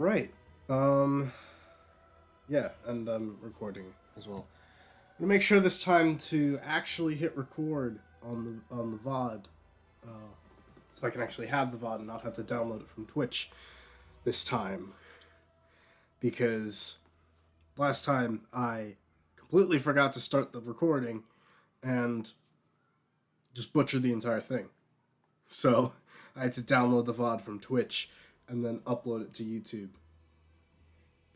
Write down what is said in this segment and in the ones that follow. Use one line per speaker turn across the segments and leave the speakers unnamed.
Right. Um, yeah, and I'm recording as well. I'm gonna make sure this time to actually hit record on the VOD, so I can actually have the VOD and not have to download it from Twitch this time. Because last time I completely forgot to start the recording and just butchered the entire thing. So I had to download the VOD from Twitch and then upload it to YouTube.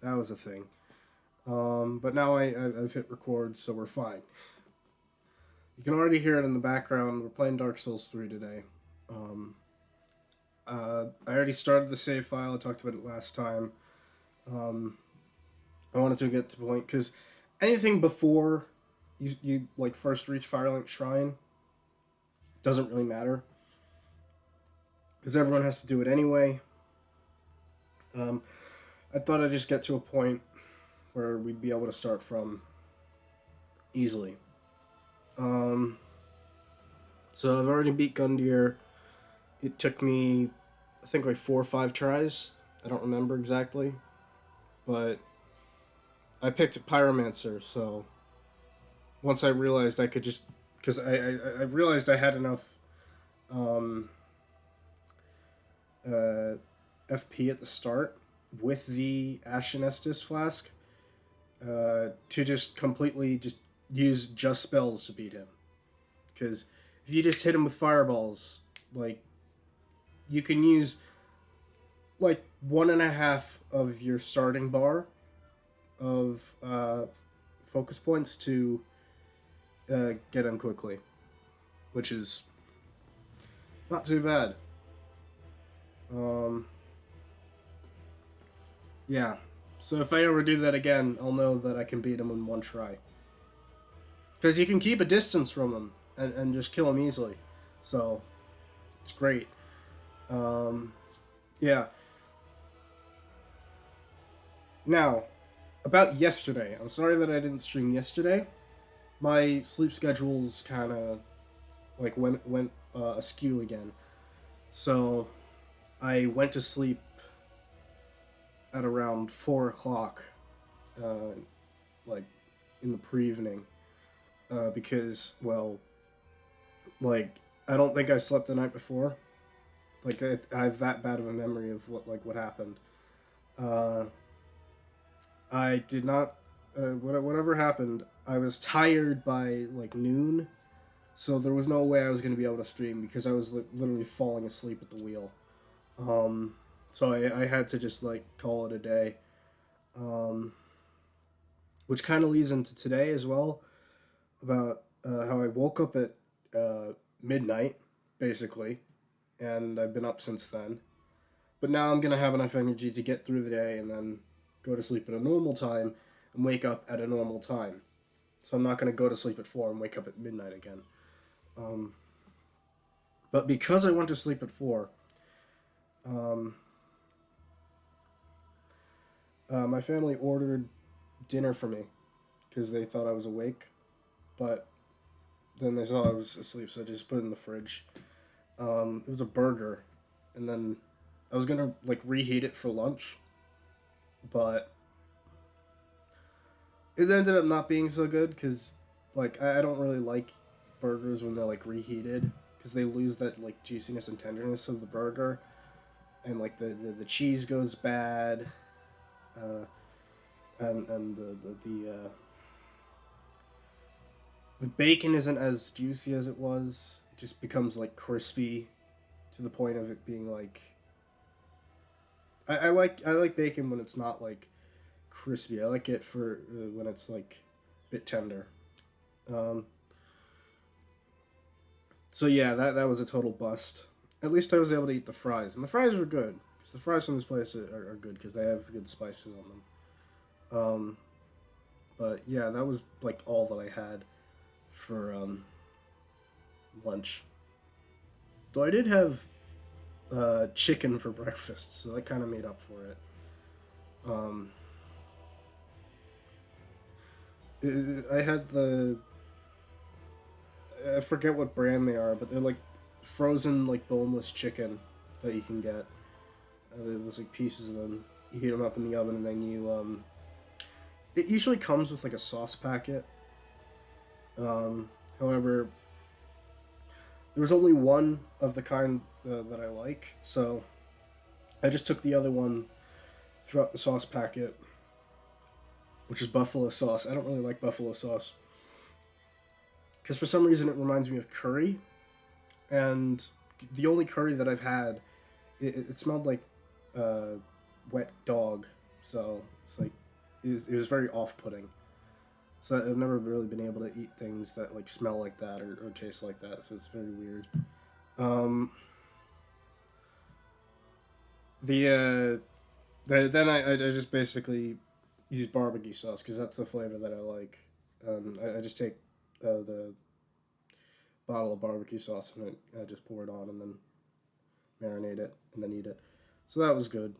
That was a thing. But now I've hit record, so we're fine. You can already hear it in the background. We're playing Dark Souls 3 today. Um, I already started the save file. I talked about it last time. Um, I wanted to get to the point because anything before you like first reach Firelink Shrine doesn't really matter because everyone has to do it anyway. Um, I thought I'd just get to a point where we'd be able to start from easily. Um, so I've already beat Gundyr. It took me, I think, like 4 or 5 tries. I don't remember exactly, but I picked Pyromancer. So once I realized I could just, because I realized I had enough um, uh, FP at the start with the Ashen Estus flask to just completely just use just spells to beat him. Because if you just hit him with fireballs, like you can use like 1.5 of your starting bar of focus points to get him quickly, which is not too bad. Um, yeah. So if I ever do that again, I'll know that I can beat him in one try. Because you can keep a distance from him and just kill him easily. So it's great. Um, yeah. Now, about yesterday. I'm sorry that I didn't stream yesterday. My sleep schedule's kind of like went askew again. So I went to sleep at around 4 o'clock, uh, like in the pre-evening, because like I don't think I slept the night before. Like I have that bad of a memory of what happened. Uh, I did not. Whatever happened, I was tired by like noon, so there was no way I was going to be able to stream because I was literally falling asleep at the wheel. Um, so I had to just like call it a day. Um, which kind of leads into today as well about how I woke up at midnight, basically, and I've been up since then. But now I'm gonna have enough energy to get through the day and then go to sleep at a normal time and wake up at a normal time. So I'm not gonna go to sleep at 4 and wake up at midnight again. Um, but because I went to sleep at 4, um, my family ordered dinner for me because they thought I was awake, but then they saw I was asleep, so I just put it in the fridge. It was a burger, and then I was gonna like reheat it for lunch, but it ended up not being so good because like I don't really like burgers when they're like reheated because they lose that like juiciness and tenderness of the burger, and like the cheese goes bad, uh, and the bacon isn't as juicy as it was. It just becomes like crispy to the point of it being like I like bacon when it's not like crispy. I like it for when it's like a bit tender. Um, so yeah, that was a total bust. At least I was able to eat the fries, and the fries were good because the fries from this place are good because they have good spices on them. But yeah, that was like all that I had for lunch. Though I did have chicken for breakfast, so that kind of made up for it. Um, I had I forget what brand they are, but they're like frozen like boneless chicken that you can get. There's like pieces of them. You heat them up in the oven, and then you it usually comes with like a sauce packet. However, there was only one of the kind that I like, so I just took the other one, threw out the sauce packet, which is buffalo sauce. I don't really like buffalo sauce because for some reason it reminds me of curry, and the only curry that I've had, it smelled like wet dog, so it's like it was very off-putting. So I've never really been able to eat things that like smell like that or taste like that. So it's very weird. Um, then I just basically use barbecue sauce because that's the flavor that I like. I just take the bottle of barbecue sauce and I just pour it on and then marinate it and then eat it. So that was good.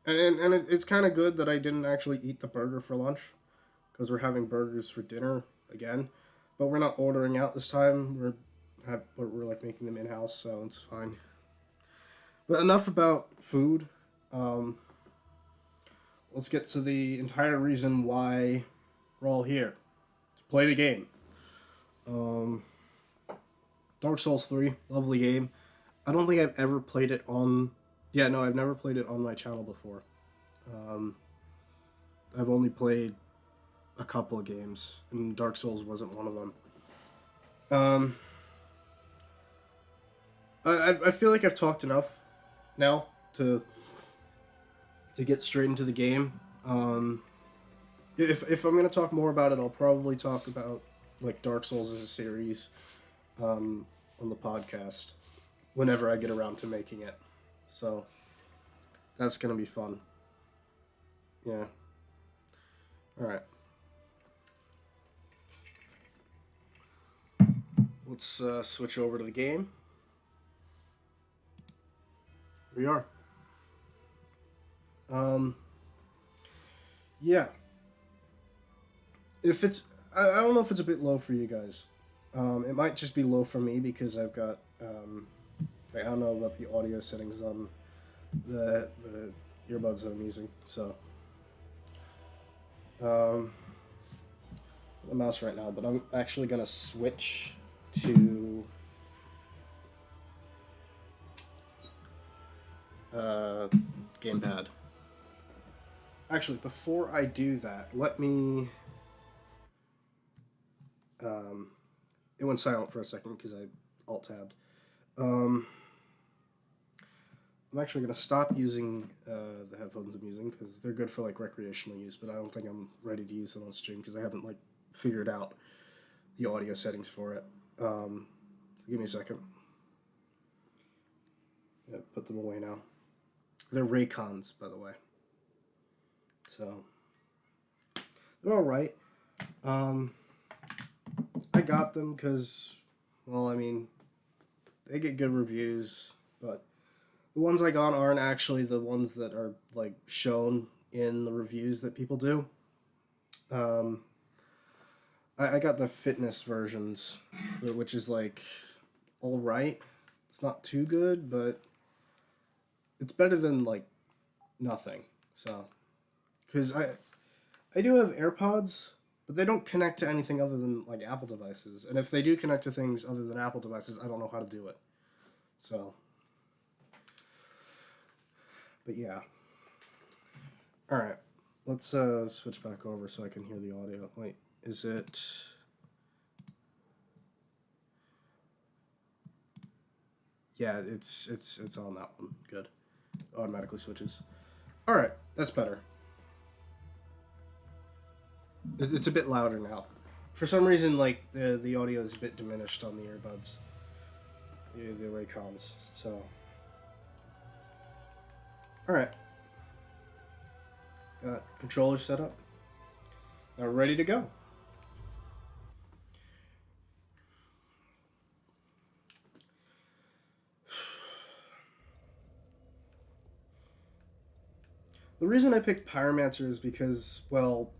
And it's kind of good that I didn't actually eat the burger for lunch because we're having burgers for dinner again, but we're not ordering out this time. We're like making them in house, so it's fine. But enough about food. Let's get to the entire reason why we're all here to play the game. Dark Souls 3, lovely game. I don't think I've ever played it on. Yeah, no, I've never played it on my channel before. I've only played a couple of games, and Dark Souls wasn't one of them. I feel like I've talked enough now to get straight into the game. If I'm gonna talk more about it, I'll probably talk about like Dark Souls as a series on the podcast whenever I get around to making it. So that's gonna be fun. Yeah. All right. Let's switch over to the game. Here we are. Yeah. If it's, I don't know if it's a bit low for you guys. It might just be low for me because I've got, I don't know about the audio settings on the earbuds that I'm using. So, the mouse right now, but I'm actually gonna switch to gamepad. Actually, before I do that, let me. It went silent for a second because I alt-tabbed. I'm actually going to stop using the headphones I'm using because they're good for like recreational use, but I don't think I'm ready to use them on stream because I haven't like figured out the audio settings for it. Give me a second. Yeah, put them away now. They're Raycons, by the way. So they're all right. I got them because, well, I mean, they get good reviews, but the ones I got aren't actually the ones that are like shown in the reviews that people do. I got the fitness versions, which is like all right. It's not too good, but it's better than like nothing. So, because I do have AirPods, but they don't connect to anything other than like Apple devices. And if they do connect to things other than Apple devices, I don't know how to do it. So, but yeah. All right, let's switch back over so I can hear the audio. Wait, is it? Yeah, it's on that one. Good. Automatically switches. All right, that's better. It's a bit louder now. For some reason, like the audio is a bit diminished on the earbuds, the Raycons. So, all right, got controller set up. Now ready to go. The reason I picked Pyromancer is because, well,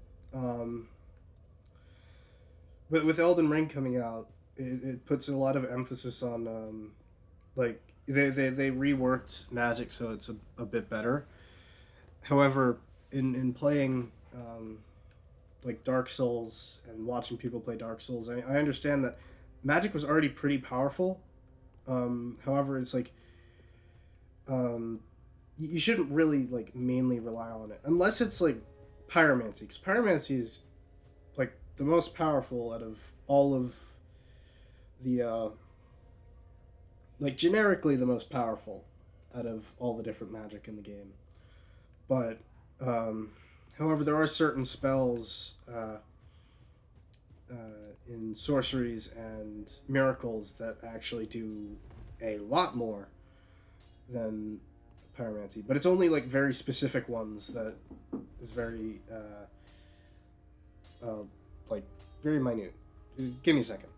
but with Elden Ring coming out, it puts a lot of emphasis on, like, they reworked magic so it's a bit better. However, in playing like Dark Souls and watching people play Dark Souls, I understand that magic was already pretty powerful. However, it's like you shouldn't really like mainly rely on it unless it's like pyromancy, because pyromancy is like the most powerful out of all of the like generically the most powerful out of all the different magic in the game. But however, there are certain spells in sorceries and miracles that actually do a lot more than pyromancy, but it's only like very specific ones that is very like very minute. Give me a second.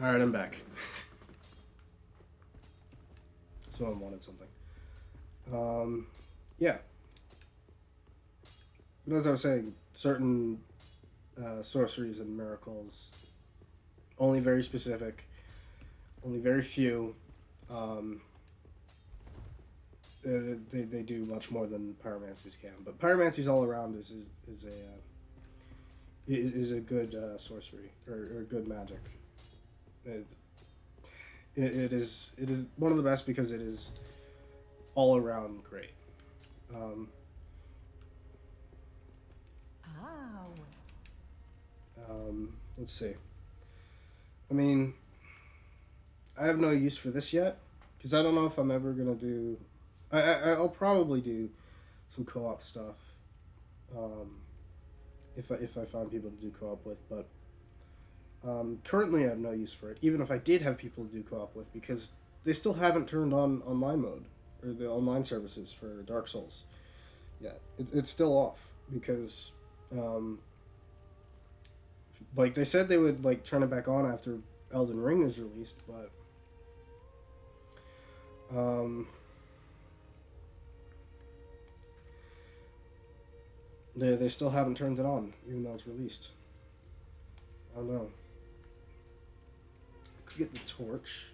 All right, I'm back. Someone wanted something. Yeah. But as I was saying, certain sorceries and miracles, only very specific, only very few. Um, they do much more than pyromancies can. But pyromancies all around is a good sorcery or good magic. It, it is one of the best because it is all around great. Um, let's see. I mean, I have no use for this yet because I don't know if I'm ever gonna do. I'll probably do some co-op stuff. Um, if I find people to do co-op with, but currently I have no use for it. Even if I did have people to do co-op with, because they still haven't turned on online mode or the online services for Dark Souls yet. It's still off because, like they said they would like turn it back on after Elden Ring is released, but um, they still haven't turned it on even though it's released. I don't know. I could get the torch.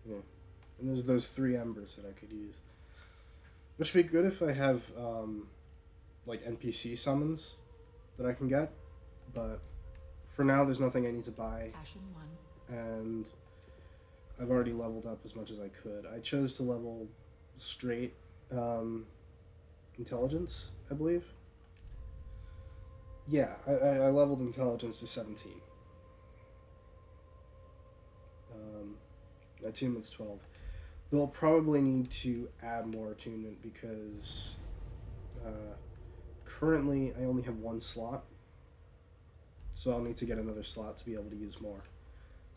Yeah. And there's those 3 embers that I could use. Which would be good if I have, like, NPC summons that I can get. But for now, there's nothing I need to buy. And I've already leveled up as much as I could. I chose to level straight intelligence, I believe. Yeah, I leveled intelligence to 17. Attunement's 12. They'll probably need to add more attunement because currently I only have 1 slot. so I'll need to get another slot to be able to use more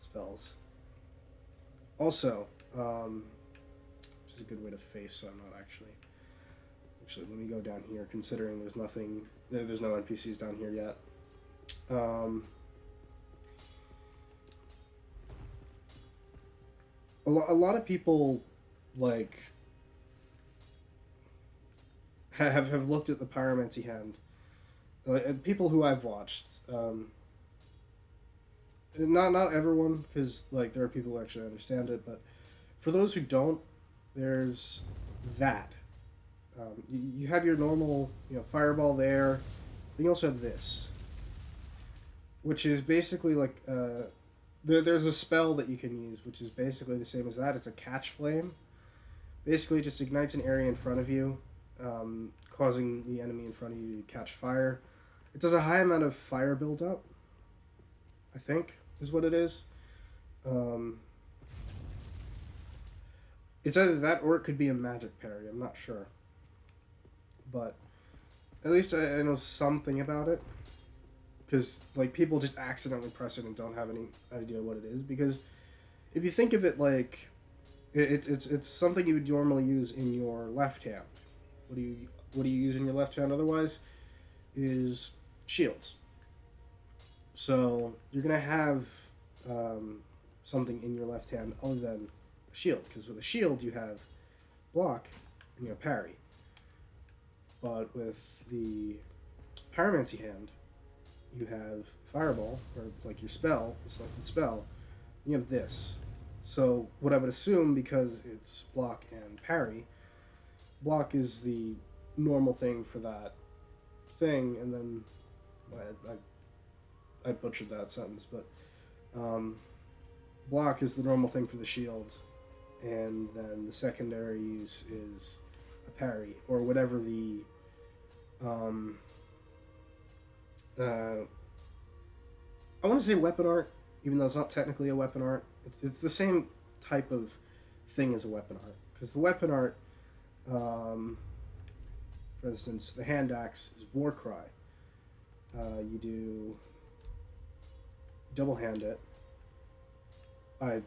spells. Also, which is a good way to face, so I'm not actually... Actually, let me go down here, considering there's no NPCs down here yet. A lot of people, like, have looked at the Pyromancy hand. People who I've watched, not everyone, because, like, there are people who actually understand it, but for those who don't, there's that. You have your normal, fireball there. Then you also have this, which is basically like there's a spell that you can use, which is basically the same as that. It's a catch flame. Basically, it just ignites an area in front of you, causing the enemy in front of you to catch fire. It does a high amount of fire buildup, I think, is what it is. It's either that or it could be a magic parry. I'm not sure. But at least I know something about it. Because, like, people just accidentally press it and don't have any idea what it is. Because if you think of it like... It's something you would normally use in your left hand. What do you use in your left hand otherwise? Is shields. So you're going to have something in your left hand other than a shield. Because with a shield you have block and parry. But with the Pyromancy hand, you have Fireball, or like your spell, a selected spell, you have this. So what I would assume, because it's block and parry, block is the normal thing for that thing, and then I butchered that sentence, but block is the normal thing for the shield, and then the secondary use is a parry, or whatever the I want to say weapon art, even though it's not technically a weapon art. It's the same type of thing as a weapon art, because the weapon art, for instance, the hand axe is war cry. You do double hand it. I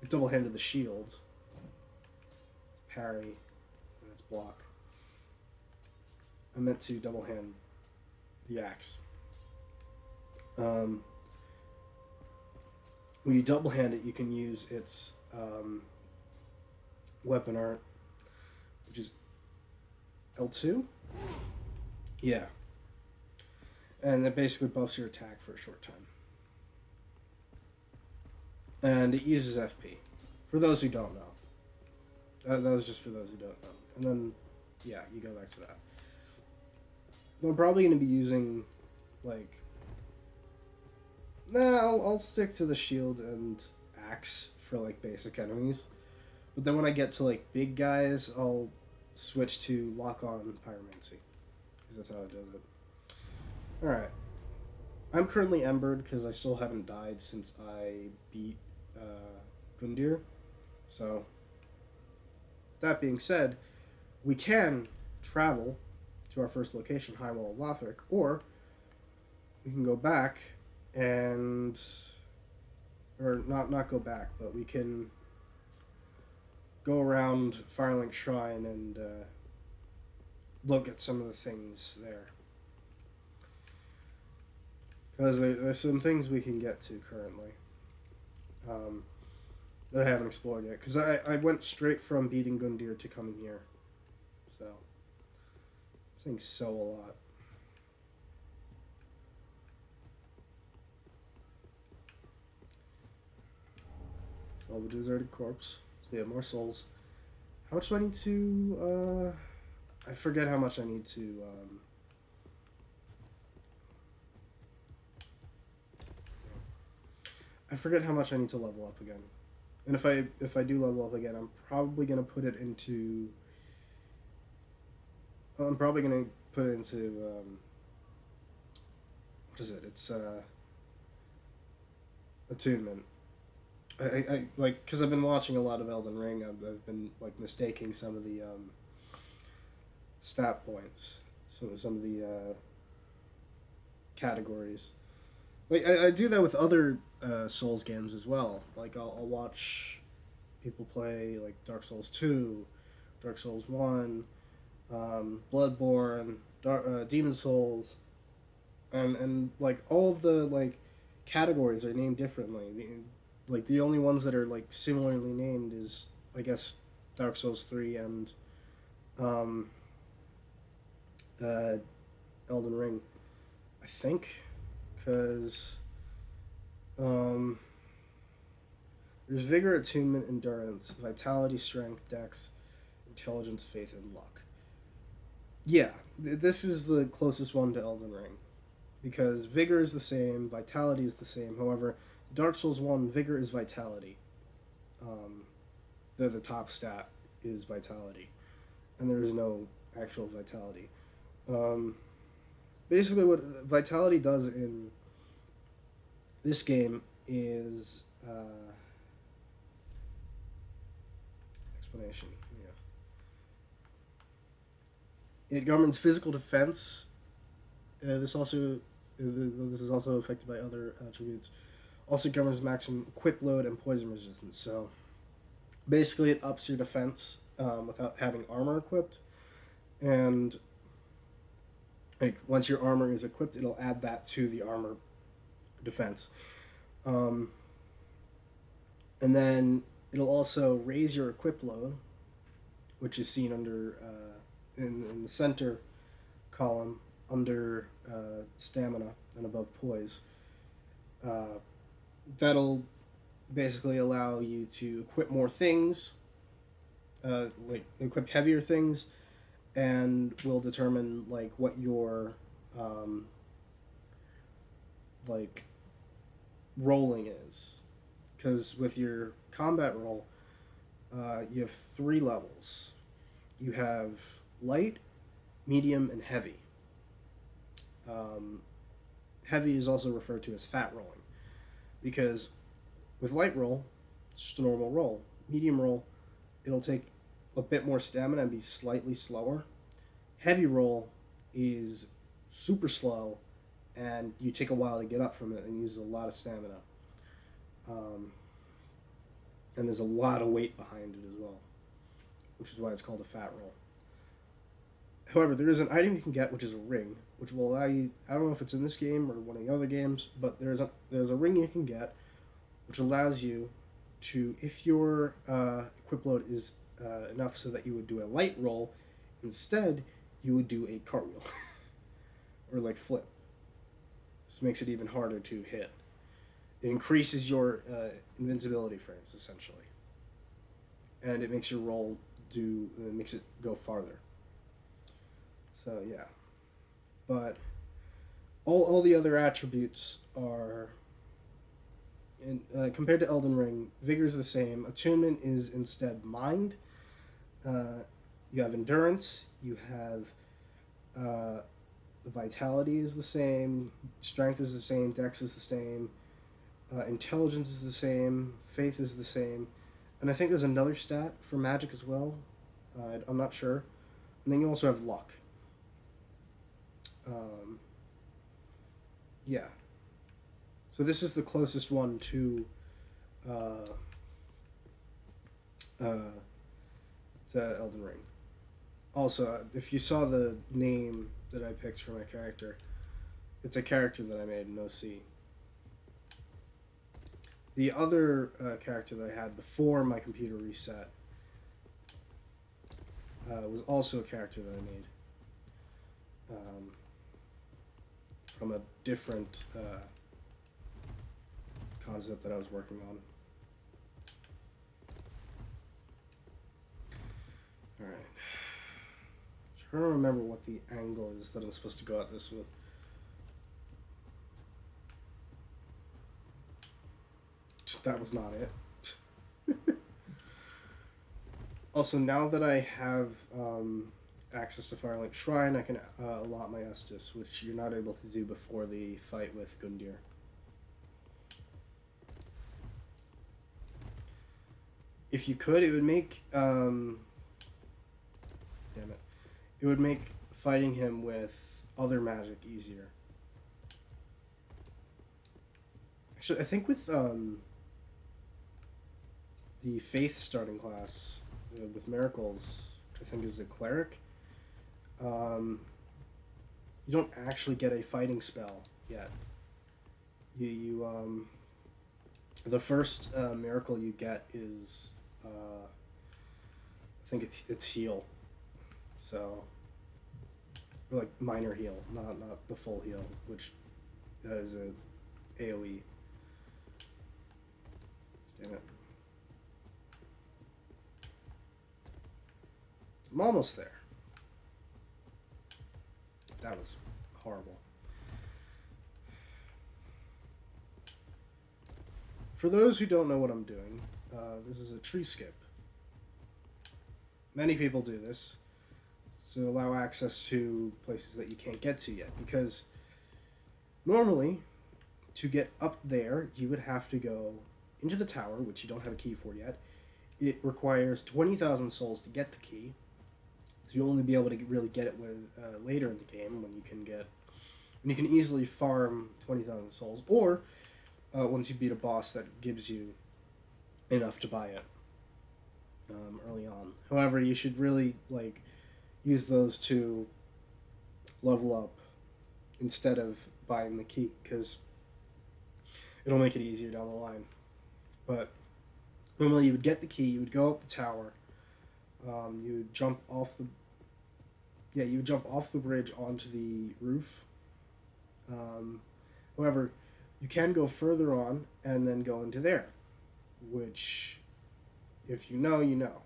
double-handed the shield. Parry. And it's block. I meant to double-hand the axe. When you double-hand it, you can use its weapon art, which is L2? Yeah. And it basically buffs your attack for a short time. And it uses FP. For those who don't know. That was just for those who don't know. And then, yeah, you go back to that. I'm probably going to be using, like... Nah, I'll stick to the shield and axe for, like, basic enemies. But then when I get to, like, big guys, I'll switch to lock-on pyromancy. Because that's how it does it. Alright. I'm currently embered because I still haven't died since I beat Gundyr. So, that being said, we can travel to our first location, High Wall of Lothric, or we can go back and... Or, not go back, but we can go around Firelink Shrine and look at some of the things there. Because there's some things we can get to currently that I haven't explored yet. Because I went straight from beating Gundyr to coming here. So, I'm saying so a lot. Solve a deserted corpse. So yeah, more souls. How much do I need to... I forget how much I need to... I forget how much I need to level up again. And if I do level up again, I'm probably going to put it into... what is it? It's, attunement. I like, because I've been watching a lot of Elden Ring, I've been, like, mistaking some of the, stat points. Some of the, categories. Like I do that with other Souls games as well. Like I'll watch people play like Dark Souls 2, Dark Souls 1, Bloodborne, Demon Souls, and like all of the like categories are named differently. Like the only ones that are like similarly named is I guess Dark Souls 3 and um, uh, Elden Ring, I think, because um, there's vigor, attunement, endurance, vitality, strength, dex, intelligence, faith, and luck. Yeah, this is the closest one to Elden Ring because vigor is the same, vitality is the same. However, Dark Souls 1, vigor is vitality. Um, the top stat is vitality, and there is no actual vitality. Um, Basically, what vitality does in this game is explanation. Yeah, it governs physical defense. This is also affected by other attributes. Also governs maximum equip load and poison resistance. So basically, it ups your defense without having armor equipped, and like once your armor is equipped, it'll add that to the armor defense. Um, and then it'll also raise your equip load, which is seen under in the center column under stamina and above poise. Uh, that'll basically allow you to equip more things, like equip heavier things, and will determine like what your like rolling is, because with your combat roll, you have 3 levels. You have light, medium, and heavy. Heavy is also referred to as fat rolling, because with light roll, it's just a normal roll. Medium roll, it'll take a bit more stamina and be slightly slower. Heavy roll is super slow, and you take a while to get up from it and use a lot of stamina. And there's a lot of weight behind it as well, which is why it's called a fat roll. However, there is an item you can get, which is a ring, which will allow you. I don't know if it's in this game or one of the other games, but there's a ring you can get, which allows you to, if your equip load is enough so that you would do a light roll, instead you would do a cartwheel or like flip. This makes it even harder to hit. It increases your invincibility frames essentially, and it makes your roll makes it go farther. So yeah, but all the other attributes are compared to Elden Ring. Vigor is the same. Attunement is instead mind. You have endurance. You have vitality is the same. Strength is the same. Dex is the same. Intelligence is the same. Faith is the same. And I think there's another stat for magic as well. I'm not sure. And then you also have luck. Yeah. So this is the closest one to Elden Ring. Also, if you saw the name that I picked for my character, it's a character that I made in OC. The other character that I had before my computer reset was also a character that I made from a different concept that I was working on. Alright. Trying to remember what the angle is that I'm supposed to go at this with. That was not it. Also, now that I have access to Firelink Shrine, I can allot my Estus, which you're not able to do before the fight with Gundyr. If you could, it would make damn it, it would make fighting him with other magic easier. Actually, I think with the Faith starting class with Miracles, which I think is a cleric, um, you don't actually get a fighting spell yet. You the first miracle you get is I think it's heal, so or like minor heal, not the full heal, which is a AOE. Damn it. I'm almost there. That was horrible. For those who don't know what I'm doing, this is a tree skip. Many people do this to allow access to places that you can't get to yet, because normally, to get up there, you would have to go into the tower, which you don't have a key for yet. It requires 20,000 souls to get the key, so you'll only be able to really get it when later in the game when you can easily farm 20,000 souls, or once you beat a boss that gives you enough to buy it early on. However, you should really use those to level up instead of buying the key, because it'll make it easier down the line. But normally you would get the key, you would go up the tower, you would jump off the bridge onto the roof. However, you can go further on and then go into there, which, if you know, you know.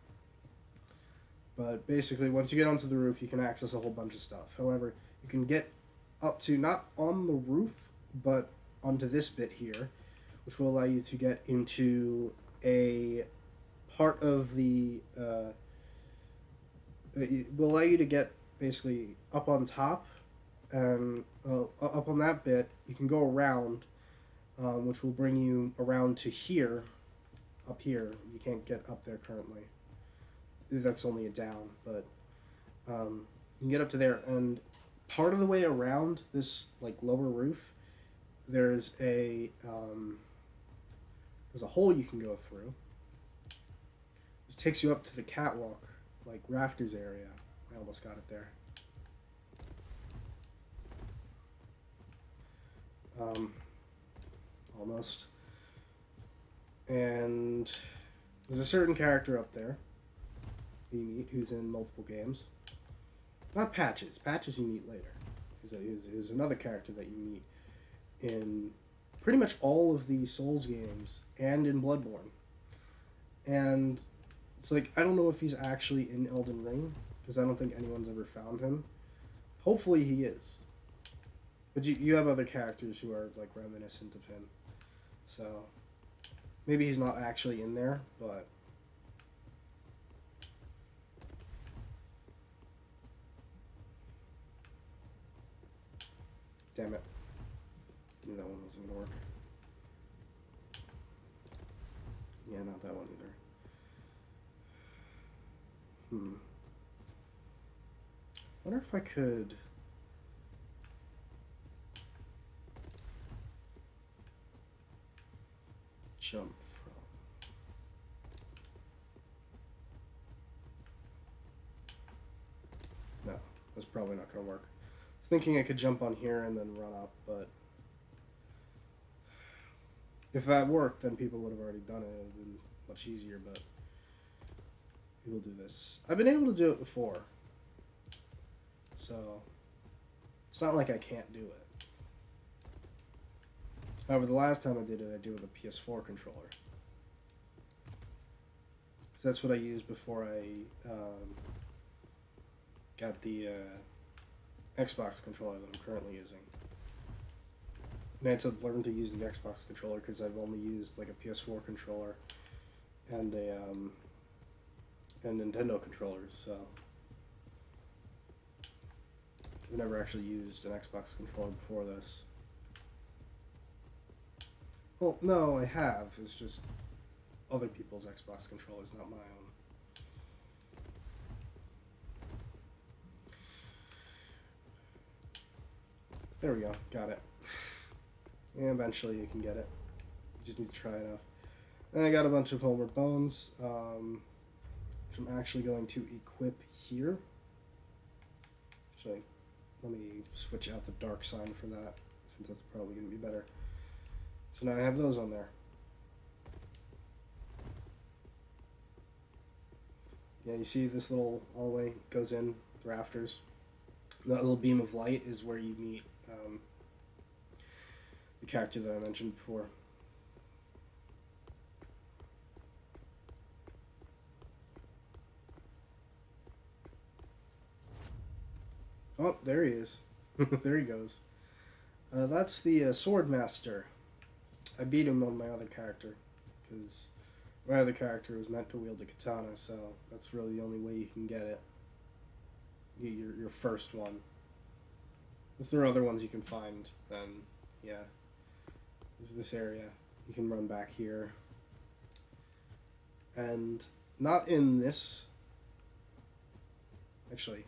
But basically, once you get onto the roof, you can access a whole bunch of stuff. However, you can get up to, not on the roof, but onto this bit here, which will allow you to get into a part of the... it will allow you to get basically up on top, and up on that bit, you can go around, which will bring you around to here, up here. You can't get up there currently. That's only a down, but you can get up to there, and part of the way around this lower roof, there's a hole you can go through. This takes you up to the catwalk, rafters area. I almost got it there. Almost. And there's a certain character up there you meet who's in multiple games. Not Patches. Patches you meet later. There's another character that you meet in pretty much all of the Souls games and in Bloodborne. And it's I don't know if he's actually in Elden Ring, because I don't think anyone's ever found him. Hopefully he is. But you have other characters who are reminiscent of him. So maybe he's not actually in there, but damn it. I knew that one wasn't gonna work. Yeah, not that one either. Wonder if I could jump from... No, that's probably not going to work. I was thinking I could jump on here and then run up, but if that worked, then people would have already done it. It would have been much easier, but we will do this. I've been able to do it before, so it's not like I can't do it. However, the last time I did it with a PS4 controller. So that's what I used before I got the Xbox controller that I'm currently using. And I had to learn to use the Xbox controller because I've only used a PS4 controller and and Nintendo controllers, so I've never actually used an Xbox controller before this. Well, no, I have. It's just other people's Xbox controllers, not my own. There we go. Got it. And eventually you can get it. You just need to try enough. And I got a bunch of homeward bones, which I'm actually going to equip here. Actually, let me switch out the dark sign for that, since that's probably going to be better. So now I have those on there. Yeah, you see this little hallway goes in the rafters. That little beam of light is where you meet the character that I mentioned before. Oh, there he is. There he goes. That's the Sword Master. I beat him on my other character, because my other character was meant to wield a katana, so that's really the only way you can get it. Your first one. If there are other ones you can find, then yeah. There's this area. You can run back here. And not in this. Actually.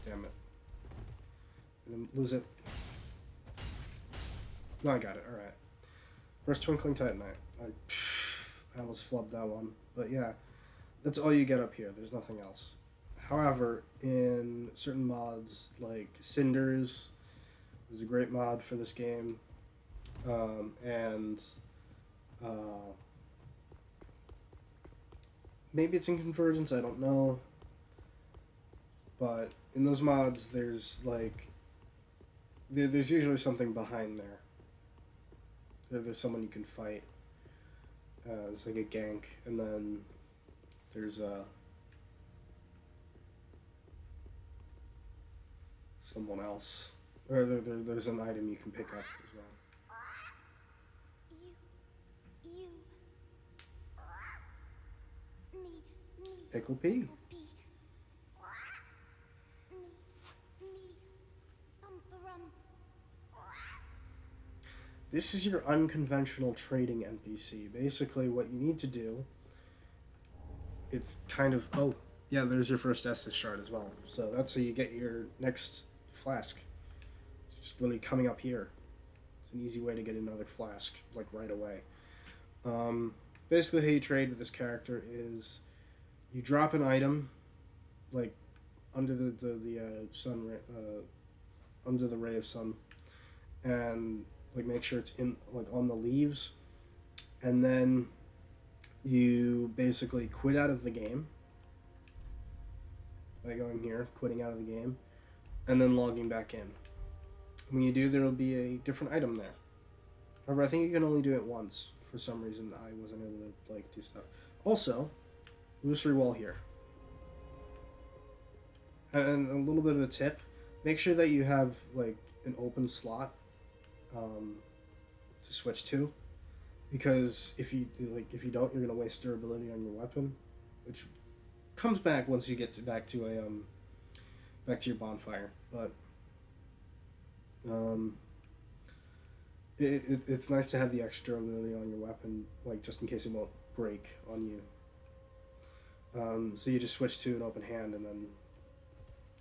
Damn it. I'm gonna lose it. No, I got it. Alright. First Twinkling Titanite. I almost flubbed that one. But yeah, that's all you get up here. There's nothing else. However, in certain mods, like Cinders is a great mod for this game. Maybe it's in Convergence, I don't know. But in those mods, there's like... There's usually something behind there. There's someone you can fight. It's like a gank, and then there's someone else. Or there's an item you can pick up as well. Pickle P. This is your unconventional trading NPC. Basically, what you need to do, it's kind of... Oh, yeah, there's your first Estus shard as well. So that's how you get your next flask. It's just literally coming up here. It's an easy way to get another flask, like, right away. Basically, how you trade with this character is you drop an item, like, under the sun, under the ray of sun, and... like make sure it's in like on the leaves, and then you basically quit out of the game by going here, quitting out of the game, and then logging back in. When you do, there will be a different item there. However, I think you can only do it once. For some reason, I wasn't able to like do stuff. Also, illusory wall here, and a little bit of a tip: make sure that you have like an open slot to switch to, because if you don't, you're gonna waste durability on your weapon, which comes back once you get back to your bonfire. But it's nice to have the extra durability on your weapon, like just in case it won't break on you. So you just switch to an open hand and then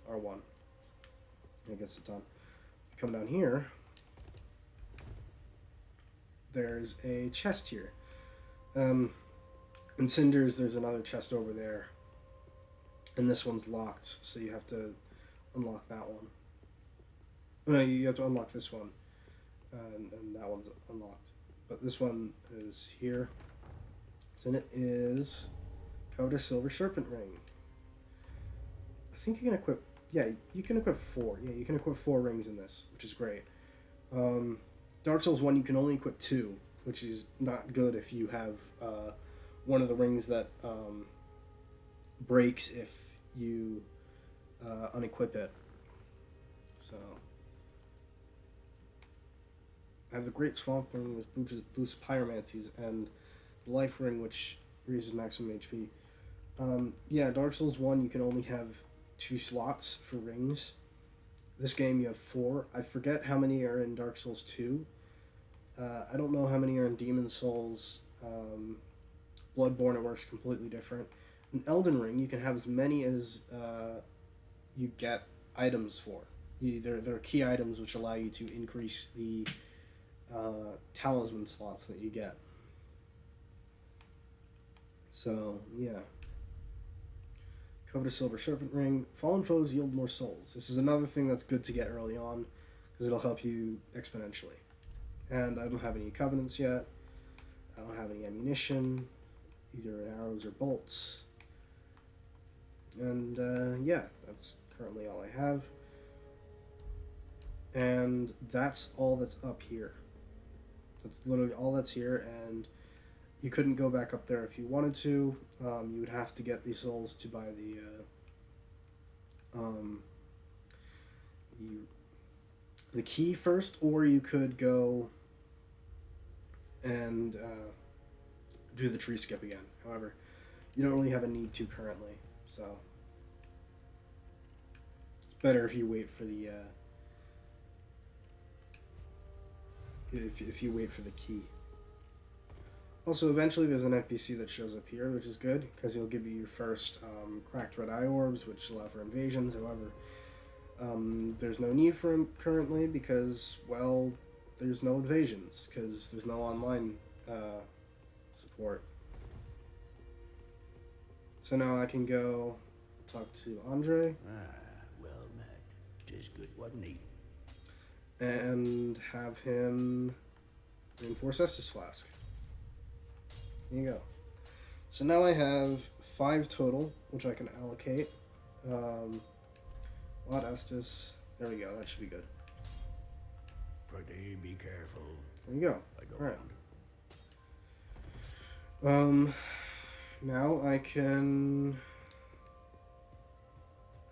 R1. I guess it's on. Come down here. There's a chest here. In Cinders, there's another chest over there. And this one's locked, so you have to unlock that one. No, you have to unlock this one. And that one's unlocked. But this one is here. And it is Covetous Silver Serpent Ring. I think you can equip... Yeah, you can equip 4. Yeah, you can equip 4 rings in this, which is great. Dark Souls 1, you can only equip 2, which is not good if you have one of the rings that breaks if you unequip it. So, I have the Great Swamp Ring, which boosts pyromancies, and the Life Ring, which raises maximum HP. Yeah, Dark Souls 1, you can only have 2 slots for rings. This game you have 4. I forget how many are in Dark Souls 2. I don't know how many are in Demon Souls. Bloodborne, it works completely different. In Elden Ring, you can have as many as you get items for. There are key items which allow you to increase the talisman slots that you get. So, yeah. Covetous Silver Serpent Ring. Fallen foes yield more souls. This is another thing that's good to get early on, because it'll help you exponentially. And I don't have any covenants yet. I don't have any ammunition, either in arrows or bolts. And, yeah, that's currently all I have. And that's all that's up here. That's literally all that's here, and you couldn't go back up there if you wanted to. You would have to get these souls to buy the key first, or you could go and do the tree skip again. However, you don't really have a need to currently, so it's better if you wait for the if you wait for the key. Also, eventually there's an NPC that shows up here, which is good, because he'll give you your first cracked red eye orbs, which allow for invasions. However, there's no need for him currently because, well, there's no invasions, because there's no online support. So now I can go talk to Andre.
Well met. 'Tis good, wasn't he?
And have him reinforce Estus Flask. There you go. So now I have 5 total, which I can allocate. Lot Estus. There we go. That should be good.
Pretty be careful.
There you go.
I go
All right.
around.
Now I can.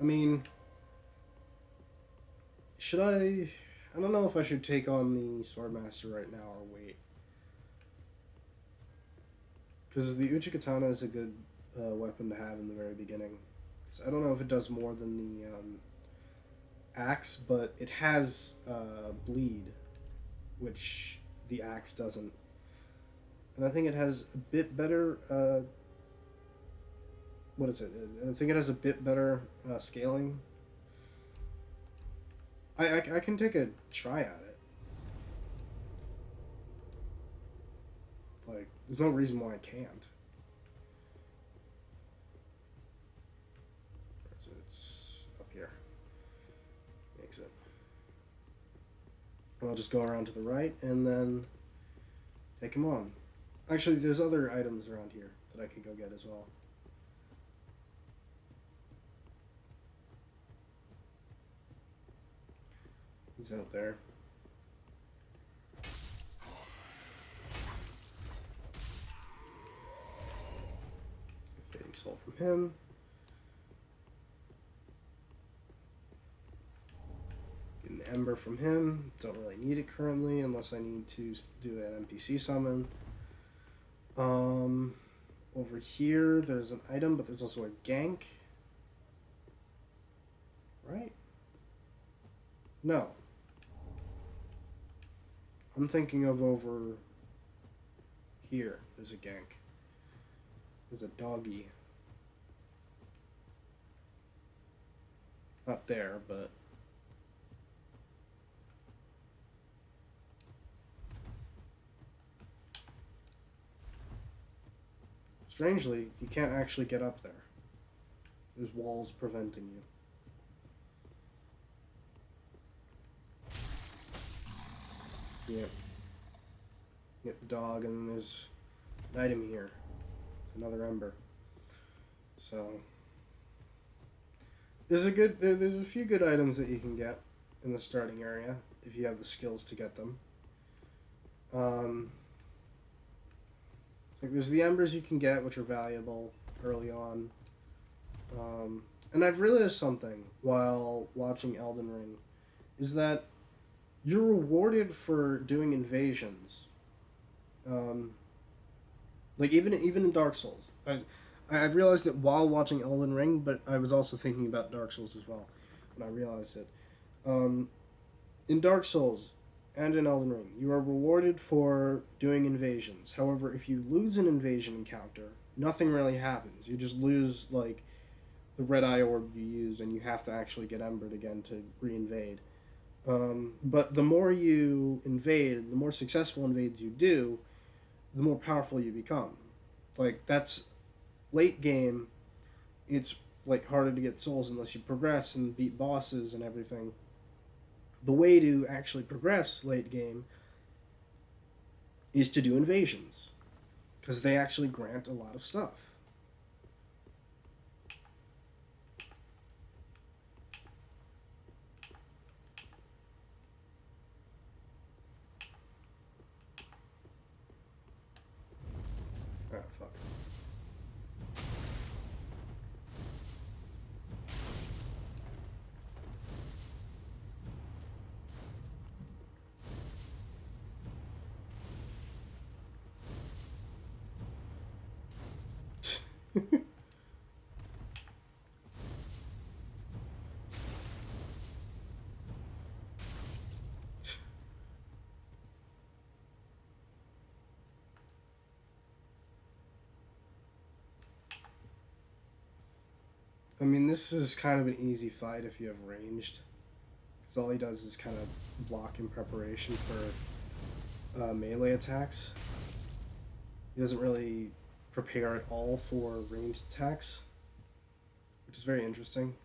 I mean, should I? I don't know if I should take on the Swordmaster right now or wait. Because the Uchikatana is a good weapon to have in the very beginning. Because I don't know if it does more than the axe, but it has bleed, which the axe doesn't. And I think it has a bit better... what is it? I think it has a bit better scaling. I can take a try at it. Like, there's no reason why I can't. Where is it? It's up here. Exit. And I'll just go around to the right and then take him on. Actually, there's other items around here that I could go get as well. He's out there. Fading soul from him. Get an ember from him. Don't really need it currently unless I need to do an NPC summon. Over here there's an item, but there's also a gank. Right? No. I'm thinking of over here. There's a gank. There's a doggy. Not there, but... Strangely, you can't actually get up there. There's walls preventing you. Yeah. Get the dog, and then there's an item here. Another ember. So there's a few good items that you can get in the starting area if you have the skills to get them. Like there's the embers you can get, which are valuable early on. And I've realized something while watching Elden Ring, is that you're rewarded for doing invasions. Like even in Dark Souls, I realized it while watching Elden Ring, but I was also thinking about Dark Souls as well when I realized it. In Dark Souls and in Elden Ring, you are rewarded for doing invasions. However, if you lose an invasion encounter, nothing really happens. You just lose like the red eye orb you used, and you have to actually get embered again to re-invade. But the more you invade, the more successful invades you do, the more powerful you become. Like, that's late game. It's like harder to get souls unless you progress and beat bosses and everything. The way to actually progress late game is to do invasions, because they actually grant a lot of stuff. Ah, fuck. I mean, this is kind of an easy fight if you have ranged, because all he does is kind of block in preparation for melee attacks. He doesn't really prepare at all for ranged attacks, which is very interesting.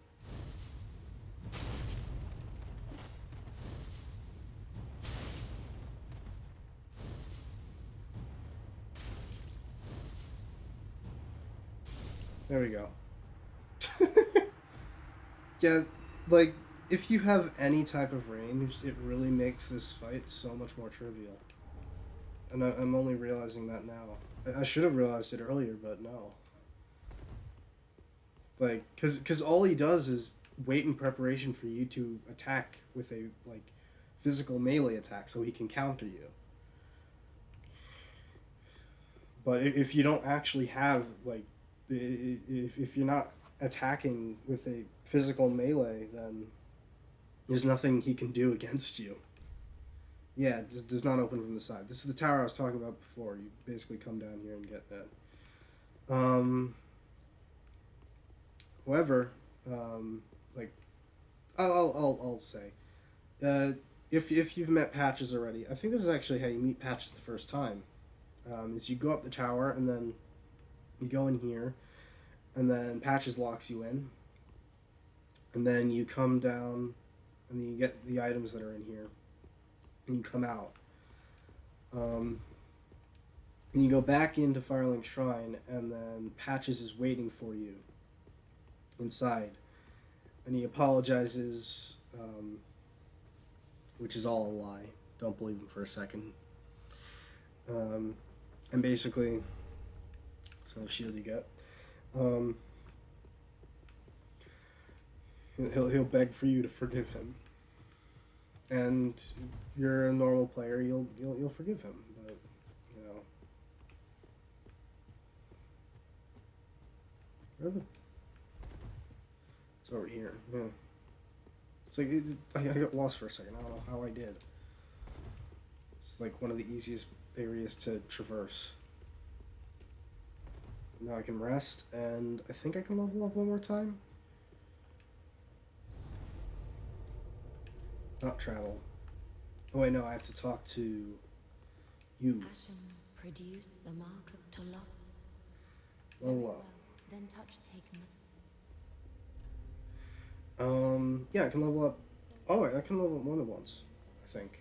There we go. Yeah, like, if you have any type of range, it really makes this fight so much more trivial. And I'm only realizing that now. I should have realized it earlier, but no. Like, cause all he does is wait in preparation for you to attack with a, like, physical melee attack so he can counter you. But if you don't actually have, like, if you're not attacking with a physical melee, then there's nothing he can do against you. Yeah, it does not open from the side. This is the tower I was talking about before. You basically come down here and get that. However, like, I'll say, if you've met Patches already, I think this is actually how you meet Patches the first time. Is you go up the tower and then you go in here, and then Patches locks you in, and then you come down, and then you get the items that are in here, and you come out. And you go back into Firelink Shrine, and then Patches is waiting for you inside, and he apologizes, which is all a lie. Don't believe him for a second. And basically, so shield you get. He'll beg for you to forgive him, and you're a normal player. You'll forgive him, but you know. Where the? It's over here. Yeah. It's like I got lost for a second. I don't know how I did. It's like one of the easiest areas to traverse. Now I can rest, and I think I can level up one more time. Not travel. Oh wait, no, I have to talk to you.
Ashen produced the mark of Tolop.
Level up.
Then touch taken.
Yeah, I can level up. Oh, wait, I can level up more than once, I think.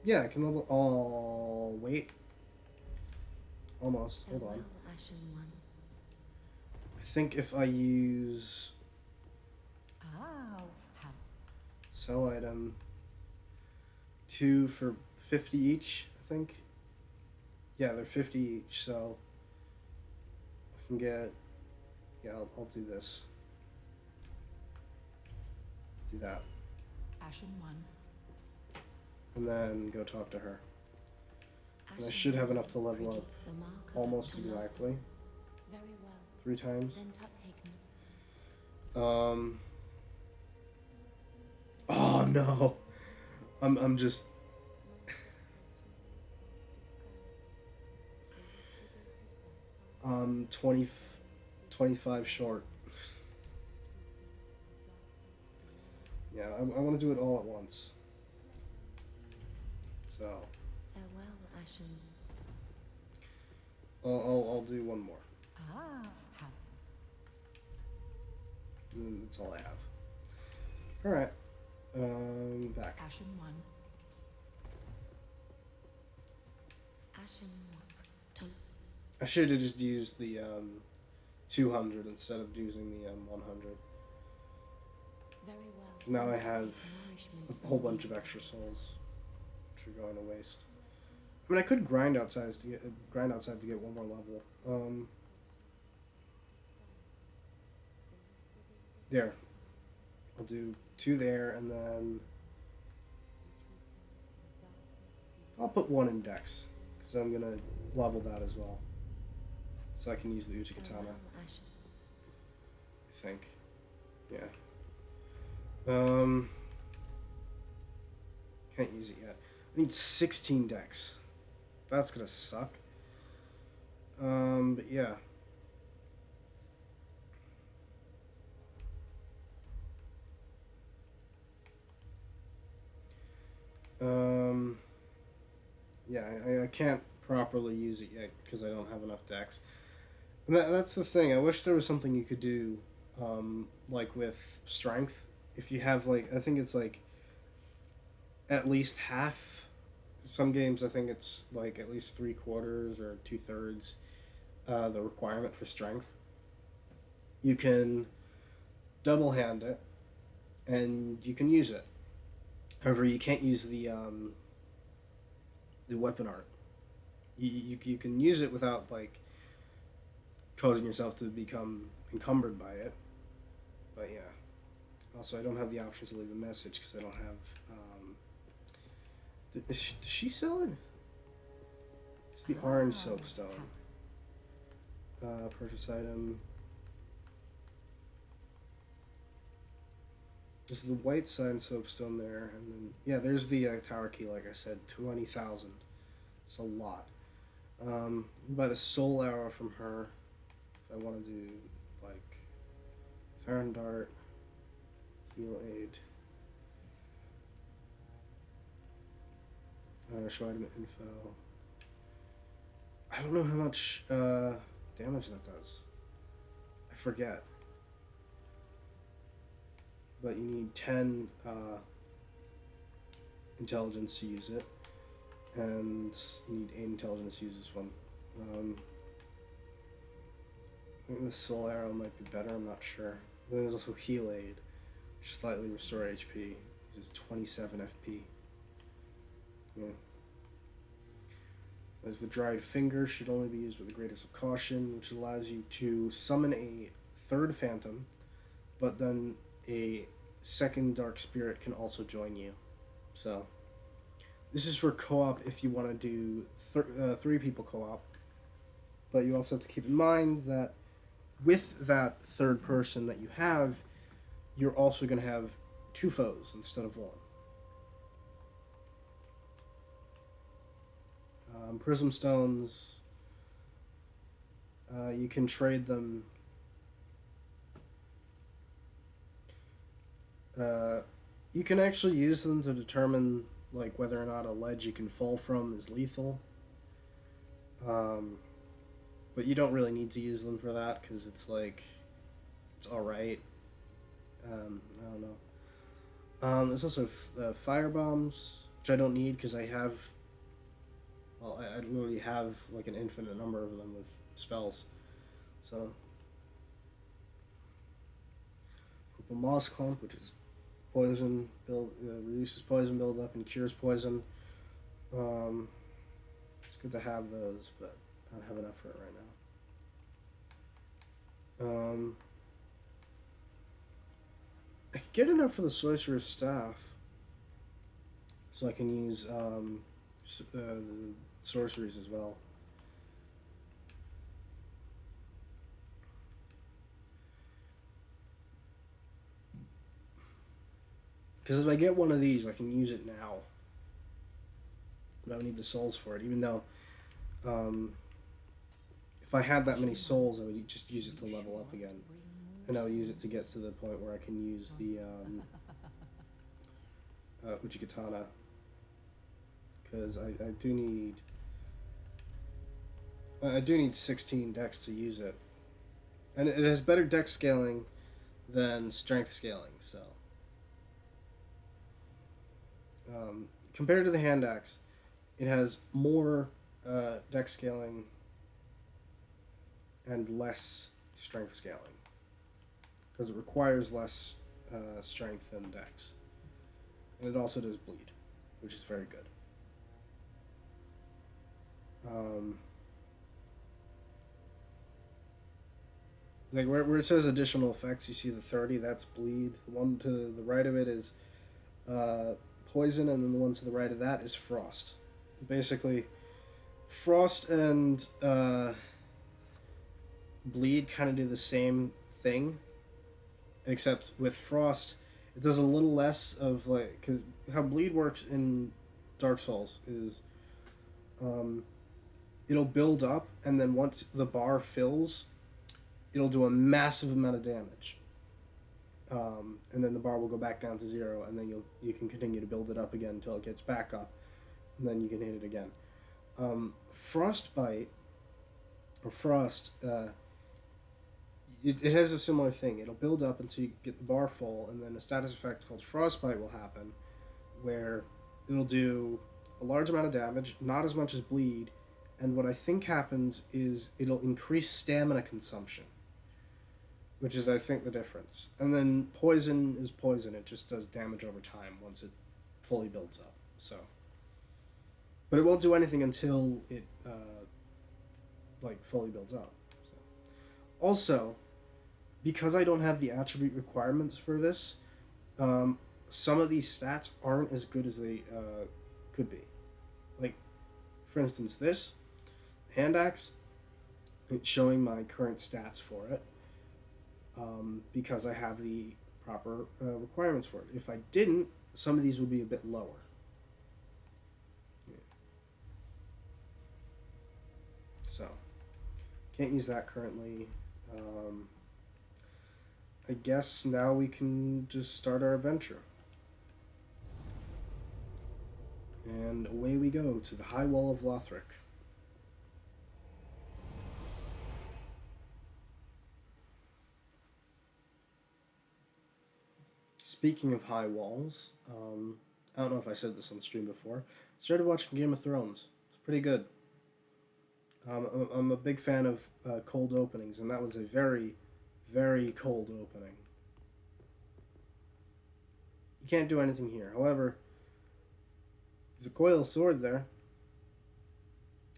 Yeah, I can level. Oh, wait. Almost. Hold on.
Ashen one.
I think if I use sell item 2 for 50 each, I think. Yeah, they're 50 each, so I can get. Yeah, I'll do this. Do that.
Ashen one.
And then go talk to her. And I should have enough to level up almost exactly.
Very well.
3 times.
Then touch taken.
Oh no. I'm just. 20, 25 short. Yeah, I want to do it all at once. So
Farewell, Ashen.
I'll do one more.
Ah.
And that's all I have. All right. Back.
Ashen 1. Ashen 1.
I should have just used the 200 instead of using the 100.
Very well.
Now I have
Nourishment
a whole
from
bunch of
these.
extra souls, which are going to waste. I mean, I could grind outside to get one more level. There. I'll do 2 there, and then I'll put 1 in Dex, because I'm gonna level that as well, so I can use the Uchikatana.
Farewell, Ashen.
I think. Yeah. Can't use it yet. I need 16 Dex. That's gonna suck. But yeah. Yeah, I can't properly use it yet because I don't have enough Dex. And that's the thing. I wish there was something you could do, like with strength. If you have like, I think it's like at least half. Some games I think it's like at least 3/4 or 2/3 the requirement for strength. You can double hand it, and you can use it. However, you can't use the weapon art. You can use it without like causing yourself to become encumbered by it. But yeah. Also, I don't have the option to leave a message because I don't have. Does she sell it? It's the orange soapstone. Purchase item. There's the white sign soapstone there, and then yeah, there's the tower key. Like I said, 20,000. It's a lot. Buy the soul arrow from her. If I want to do like Farron Dart, heal aid. Show item info. I don't know how much damage that does. I forget. But you need 10 intelligence to use it, and you need 8 intelligence to use this one. I think the soul arrow might be better. I'm not sure. Then there's also heal aid, which slightly restore HP. Which is 27 FP. Yeah. There's the dried finger. Should only be used with the greatest of caution, which allows you to summon a 3rd phantom, but then a 2nd dark spirit can also join you. So this is for co-op if you want to do 3 people co-op. But you also have to keep in mind that with that 3rd person that you have, you're also going to have 2 foes instead of 1. Prism stones, you can trade them. You can actually use them to determine like whether or not a ledge you can fall from is lethal. But you don't really need to use them for that because it's like it's all right. I don't know. There's also fire bombs, which I don't need because I have. Well, I literally have like an infinite number of them with spells. So, purple moss clump, which is poison build, reduces poison buildup and cures poison. It's good to have those, but I don't have enough for it right now. I could get enough for the sorcerer's staff, so I can use the sorceries as well. Because if I get one of these, I can use it now. But I don't need the souls for it, even though if I had that many souls, I would just use it to level up again. And I would use it to get to the point where I can use the Uchikatana. Because I do need 16 dex to use it. And it has better dex scaling than strength scaling, so. Compared to the hand axe, it has more dex scaling and less strength scaling. Because it requires less strength than dex. And it also does bleed, which is very good. Like where it says additional effects, you see the 30, that's bleed. The one to the right of it is poison, and then the one to the right of that is frost. Basically, frost and bleed kind of do the same thing, except with frost, it does a little less of like, because how bleed works in Dark Souls is it'll build up, and then once the bar fills, it'll do a massive amount of damage. And then the bar will go back down to 0, and then you can continue to build it up again until it gets back up, and then you can hit it again. Frostbite, or Frost, it has a similar thing. It'll build up until you get the bar full, and then a status effect called Frostbite will happen, where it'll do a large amount of damage, not as much as bleed, and what I think happens is it'll increase stamina consumption, which is, I think, the difference. And then poison is poison. It just does damage over time once it fully builds up. So, but it won't do anything until it fully builds up. So. Also, because I don't have the attribute requirements for this, some of these stats aren't as good as they could be. Like, for instance, this hand axe, it's showing my current stats for it. Because I have the proper requirements for it. If I didn't, some of these would be a bit lower. Yeah. So, can't use that currently. I guess now we can just start our adventure. And away we go to the High Wall of Lothric. Speaking of high walls, I don't know if I said this on stream before. I started watching Game of Thrones. It's pretty good. I'm a big fan of cold openings, and that was a very, very cold opening. You can't do anything here. However, there's a coiled sword there.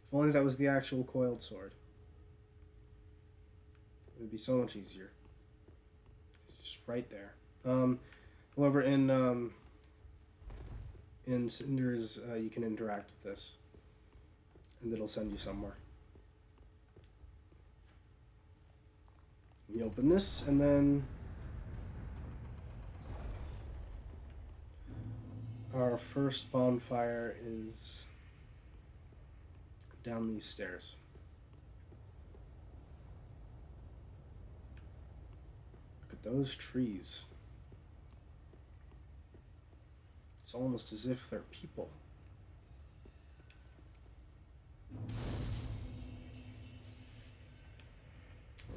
If only that was the actual coiled sword. It would be so much easier. It's just right there. However, in Cinders, you can interact with this, and it'll send you somewhere. You open this, and then our first bonfire is down these stairs. Look at those trees. It's almost as if they're people.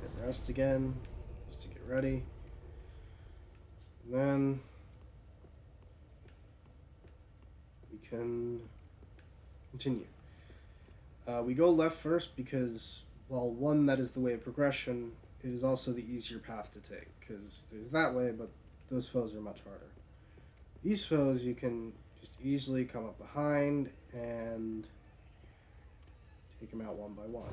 And rest again, just to get ready. And then we can continue. We go left first because, well, one, that is the way of progression. It is also the easier path to take, because there's that way, but those foes are much harder. These foes you can just easily come up behind and take them out one by one.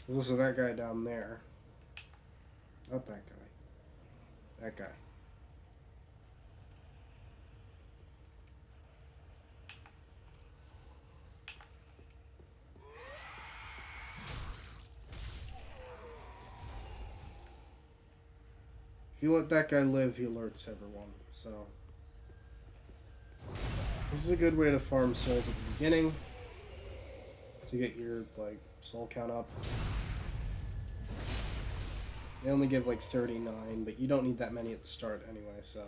There's also that guy down there. Not that guy. That guy. If you let that guy live, he alerts everyone. So this is a good way to farm souls at the beginning to get your like soul count up. They only give like 39, but you don't need that many at the start anyway, so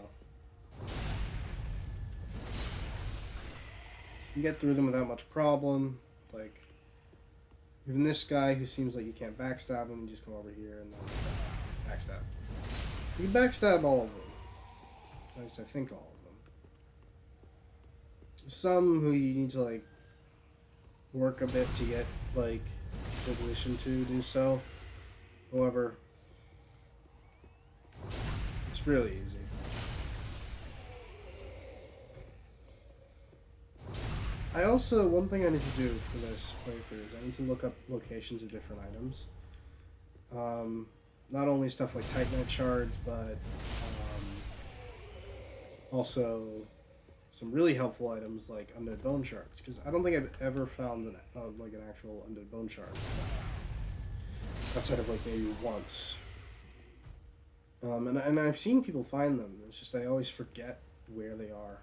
you can get through them without much problem. Like even this guy who seems like you can't backstab him, you just come over here and then backstab. You can backstab all of them. At least I think all of them. Some who you need to like work a bit to get like the volition to do so. However, it's really easy. I also, one thing I need to do for this playthrough is I need to look up locations of different items. Not only stuff like Titanite shards, but also some really helpful items like undead bone shards. Because I don't think I've ever found like an actual undead bone shard outside of like maybe once. And I've seen people find them. It's just I always forget where they are.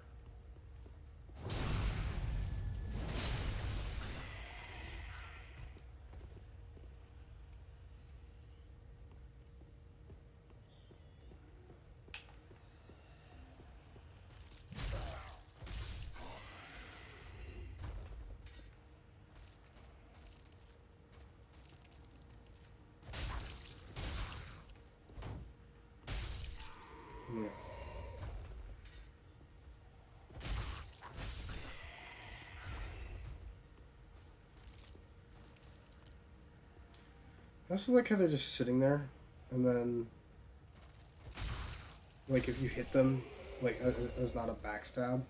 Yeah. I also like how they're just sitting there, and then, like, if you hit them, like, as not a backstab,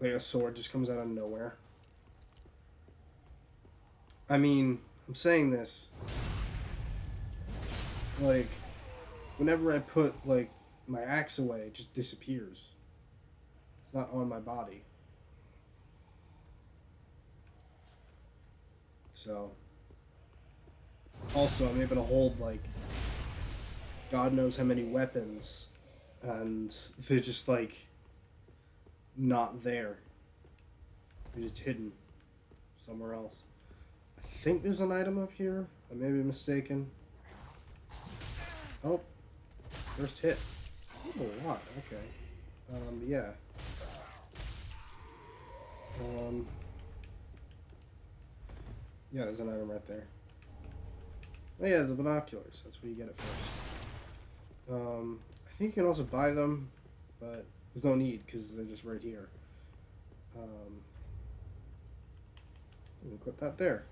like, a sword just comes out of nowhere. I mean, I'm saying this, like, whenever I put, like, my axe away, it just disappears. It's not on my body. So, also, I'm able to hold, like, God knows how many weapons, and they're just, like, not there. They're just hidden somewhere else. I think there's an item up here. I may be mistaken. Oh, first hit. Oh, a lot. Okay. Yeah. Yeah, there's an item right there. Oh yeah, the binoculars. That's where you get it first. I think you can also buy them, but there's no need because they're just right here. We'll equip that there.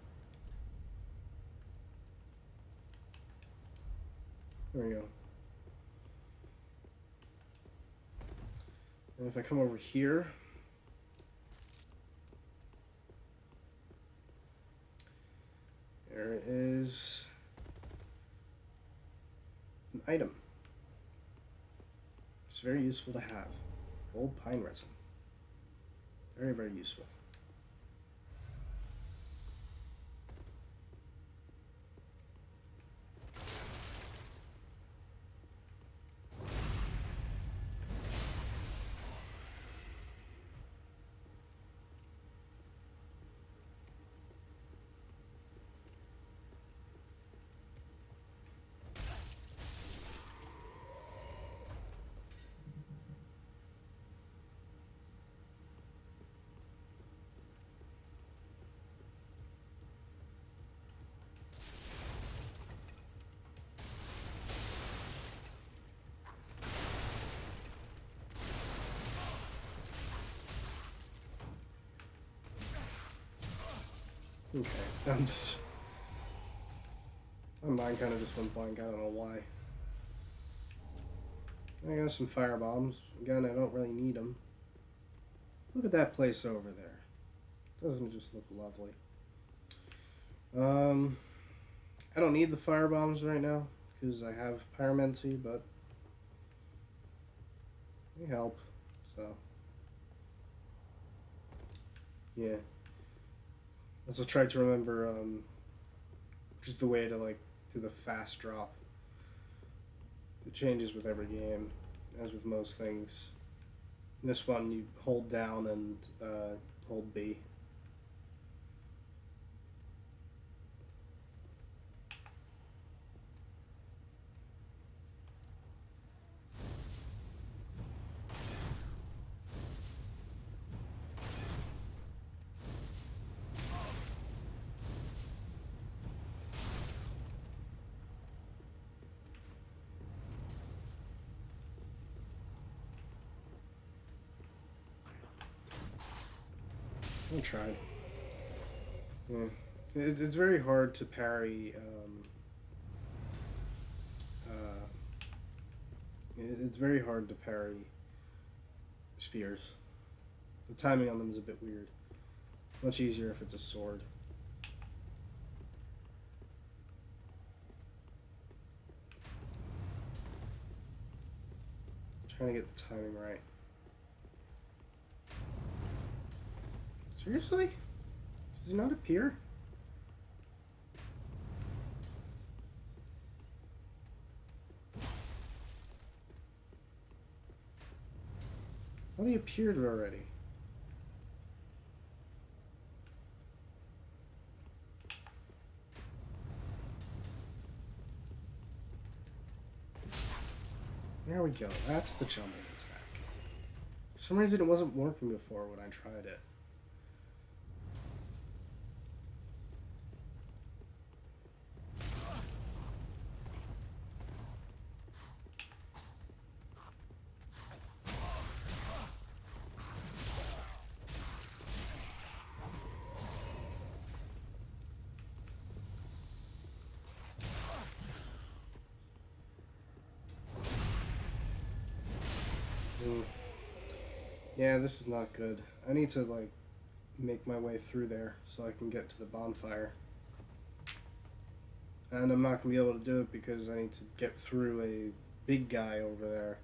There we go. And if I come over here, there is an item. It's very useful to have. Gold pine resin. Very, very useful. Okay, my mind kind of just went blank. I don't know why. I got some fire bombs. Again, I don't really need them. Look at that place over there. Doesn't it just look lovely? I don't need the fire bombs right now because I have pyromancy, but they help. So yeah. Also tried to remember just the way to like do the fast drop. It changes with every game, as with most things. This one, you hold down and hold B. I tried. Yeah. It's very hard to parry. It's very hard to parry spears. The timing on them is a bit weird. Much easier if it's a sword. Trying to get the timing right. Seriously? Does he not appear? I thought he appeared already. There we go. That's the jumping attack. For some reason it wasn't working before when I tried it. Yeah, this is not good. I need to, like, make my way through there so I can get to the bonfire. And I'm not going to be able to do it because I need to get through a big guy over there.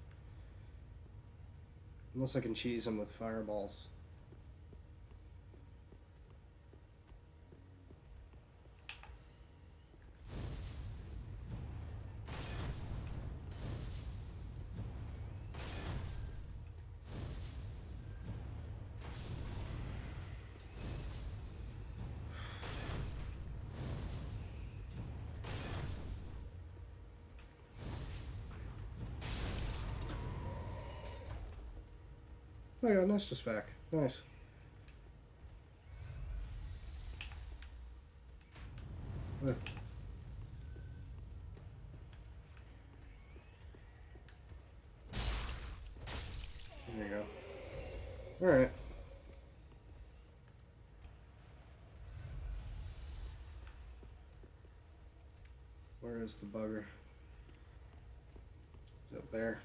Unless I can cheese him with fireballs. Oh my god, Nesta's back. Nice. There you go. Alright. Where is the bugger? He's up there.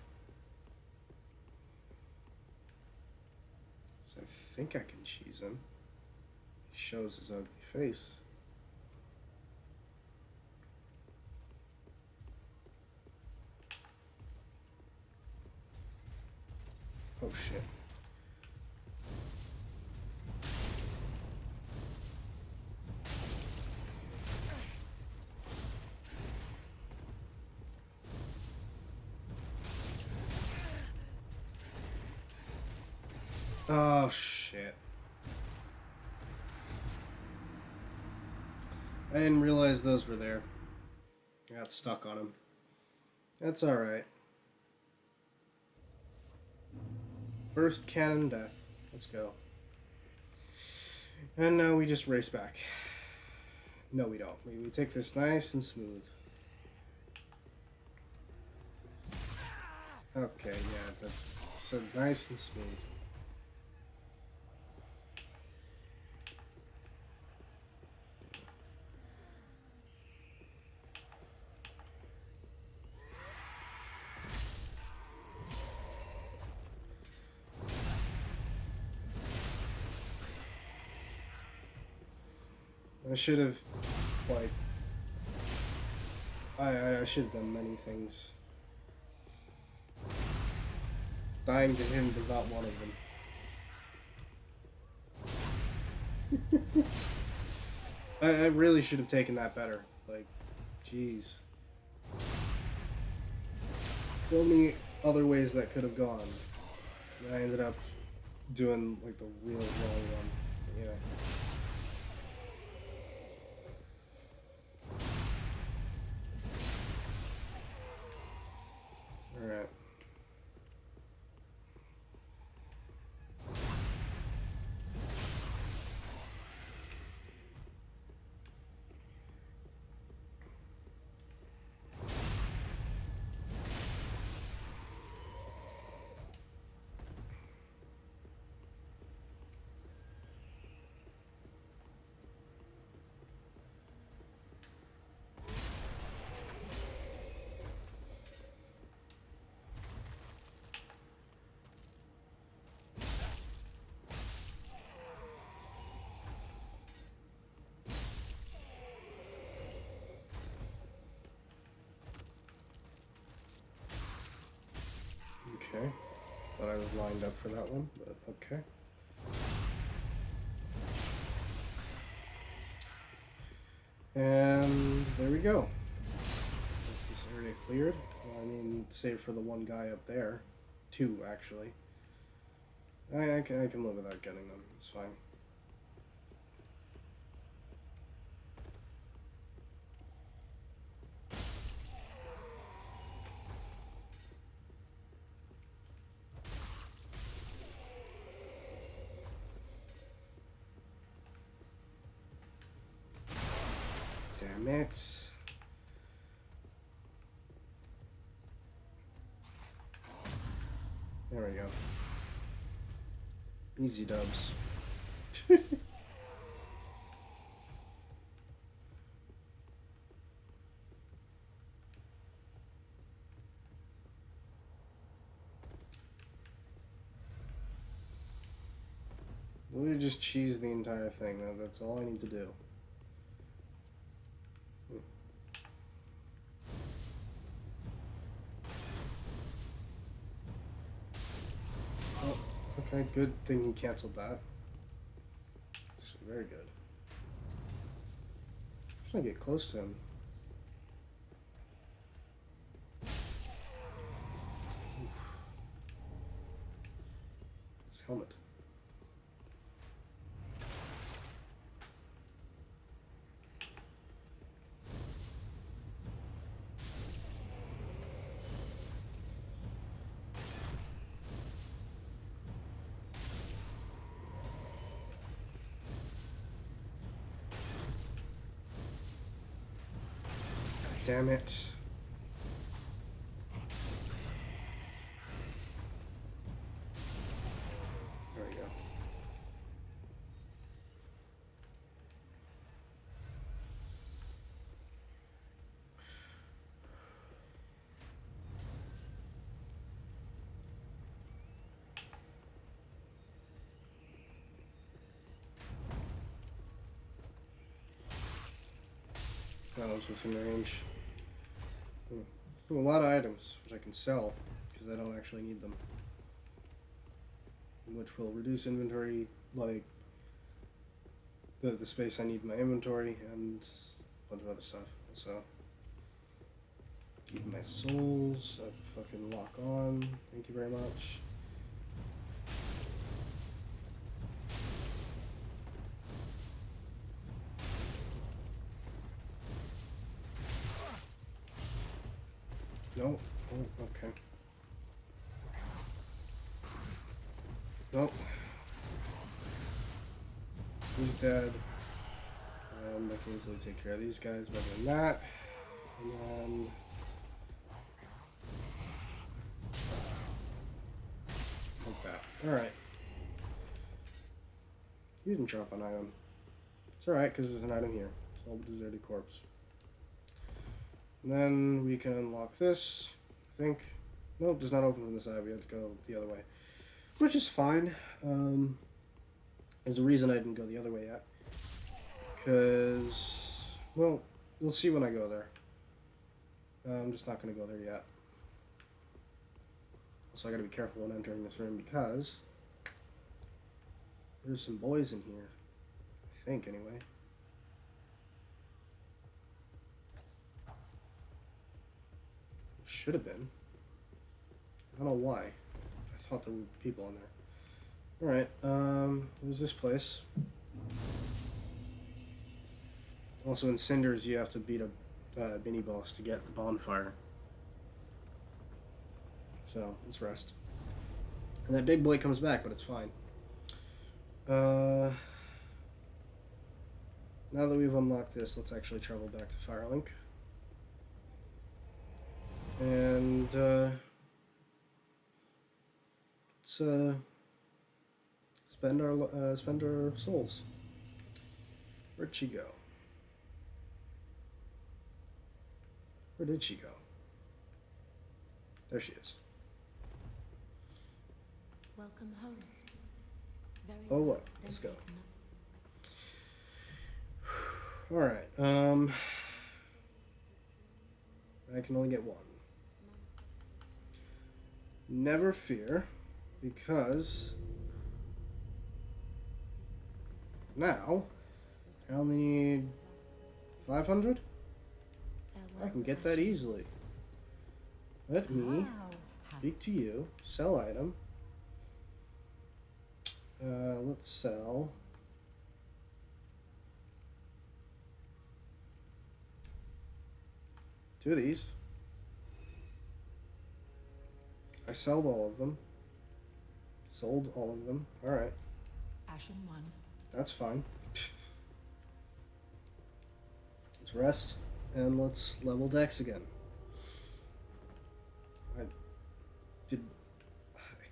So I think I can cheese him. He shows his ugly face. Oh shit. Oh shit. I didn't realize those were there. I got stuck on them. That's alright. First cannon death. Let's go. And now we just race back. No, we don't. We take this nice and smooth. Okay, yeah, that's so nice and smooth. I should have, like, I should have done many things. Dying to him was not one of them. I really should have taken that better. Like, jeez. So many other ways that could have gone. And I ended up doing like the real wrong one. But, yeah. Alright. Okay. Thought I was lined up for that one, but okay. And there we go. That's this area cleared. Well, I mean, save for the one guy up there. Two, actually. I can live without getting them. It's fine. Damn it. There we go. Easy dubs. Let me just cheese the entire thing. That's all I need to do. Oh, okay, good thing he canceled that. Very good. Just gonna get close to him. Oof. His helmet. Damn it. There we go. That was within range. A lot of items, which I can sell, because I don't actually need them. Which will reduce inventory, like the space I need in my inventory, and a bunch of other stuff. So, keep my souls, fucking lock on, thank you very much. No. Oh, okay. Nope. He's dead. I can easily take care of these guys better than that. And then... like that. Alright. He didn't drop an item. It's alright, because there's an item here. It's all deserted corpse. And then we can unlock this, I think. Nope, does not open from the side. We have to go the other way. Which is fine. There's a reason I didn't go the other way yet. Because, well, you'll see when I go there. I'm just not going to go there yet. Also, I got to be careful when entering this room because there's some boys in here. I think, anyway. Should have been. I don't know why. I thought there were people in there. Alright, there's this place. Also in Cinders, you have to beat a mini boss to get the bonfire. So, let's rest. And that big boy comes back, but it's fine. Now that we've unlocked this, let's actually travel back to Firelink. And, let's, spend our souls. Where'd she go? Where did she go? There she is.
Welcome home. Very
Oh,
well.
what?
Then
Let's go.
take
Alright, I can only get one. Never fear, because now I only need 500? I
Farewell,
can get that
Ashen.
easily. Let me speak to you, sell item. Let's sell. Two of these. I sold all of them. Sold all of them. Alright.
Ashen 1.
That's fine. Let's rest and let's level Dex again. I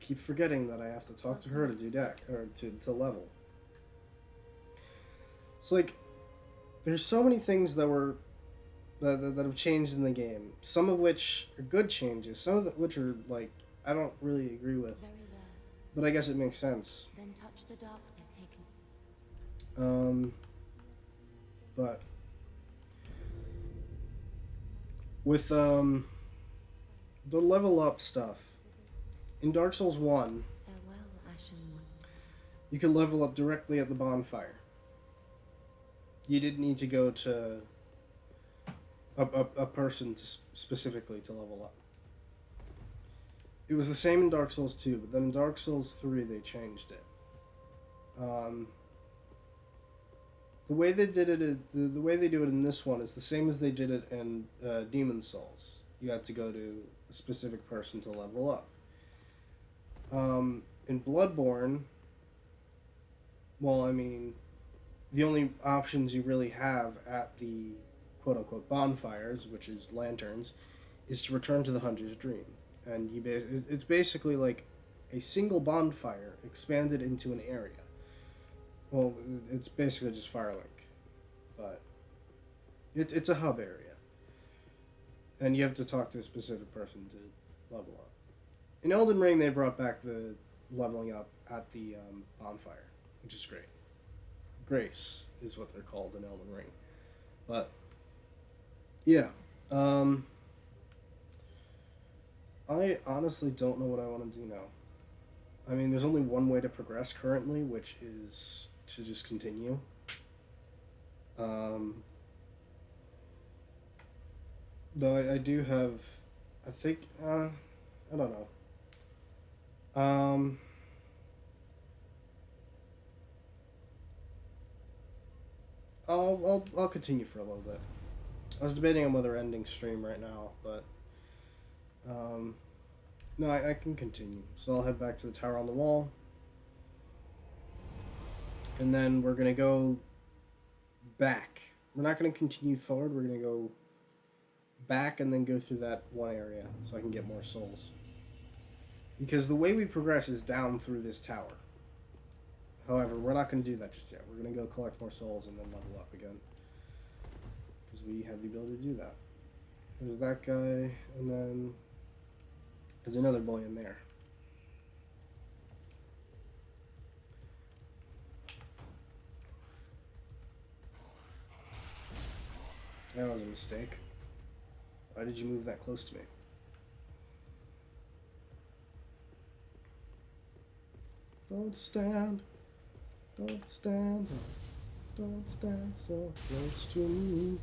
keep forgetting that I have to talk to her to do deck or to level. It's like there's so many things that have changed in the game. Some of which are good changes. Some of which are like I don't really agree with.
Very well.
But I guess it makes sense.
Then touch the darkness taken.
But with the level up stuff in Dark Souls 1,
Farewell, Ashen One.
you could level up directly at the bonfire. You didn't need to go to a person specifically to level up. It was the same in Dark Souls 2, but then in Dark Souls 3 they changed it. The way they did it, the way they do it in this one is the same as they did it in Demon Souls. You had to go to a specific person to level up. In Bloodborne, well, I mean, the only options you really have at the quote-unquote bonfires, which is lanterns, is to return to the Hunter's Dream. And it's basically like a single bonfire expanded into an area. Well, it's basically just Firelink, but it's a hub area. And you have to talk to a specific person to level up. In Elden Ring, they brought back the leveling up at the bonfire, which is great. Grace is what they're called in Elden Ring. But, yeah. I honestly don't know what I want to do now. I mean, there's only one way to progress currently, which is to just continue. Though I do have, I think, I don't know. I'll continue for a little bit. I was debating on whether ending stream right now, but no, I can continue. So I'll head back to the tower on the wall, and then we're gonna go back. We're not gonna continue forward. We're gonna go back and then go through that one area so I can get more souls. Because the way we progress is down through this tower. However, we're not going to do that just yet. We're going to go collect more souls and then level up again. Because we have the ability to do that. There's that guy, and then there's another boy in there. That was a mistake. Why did you move that close to me? Don't stand so close to me.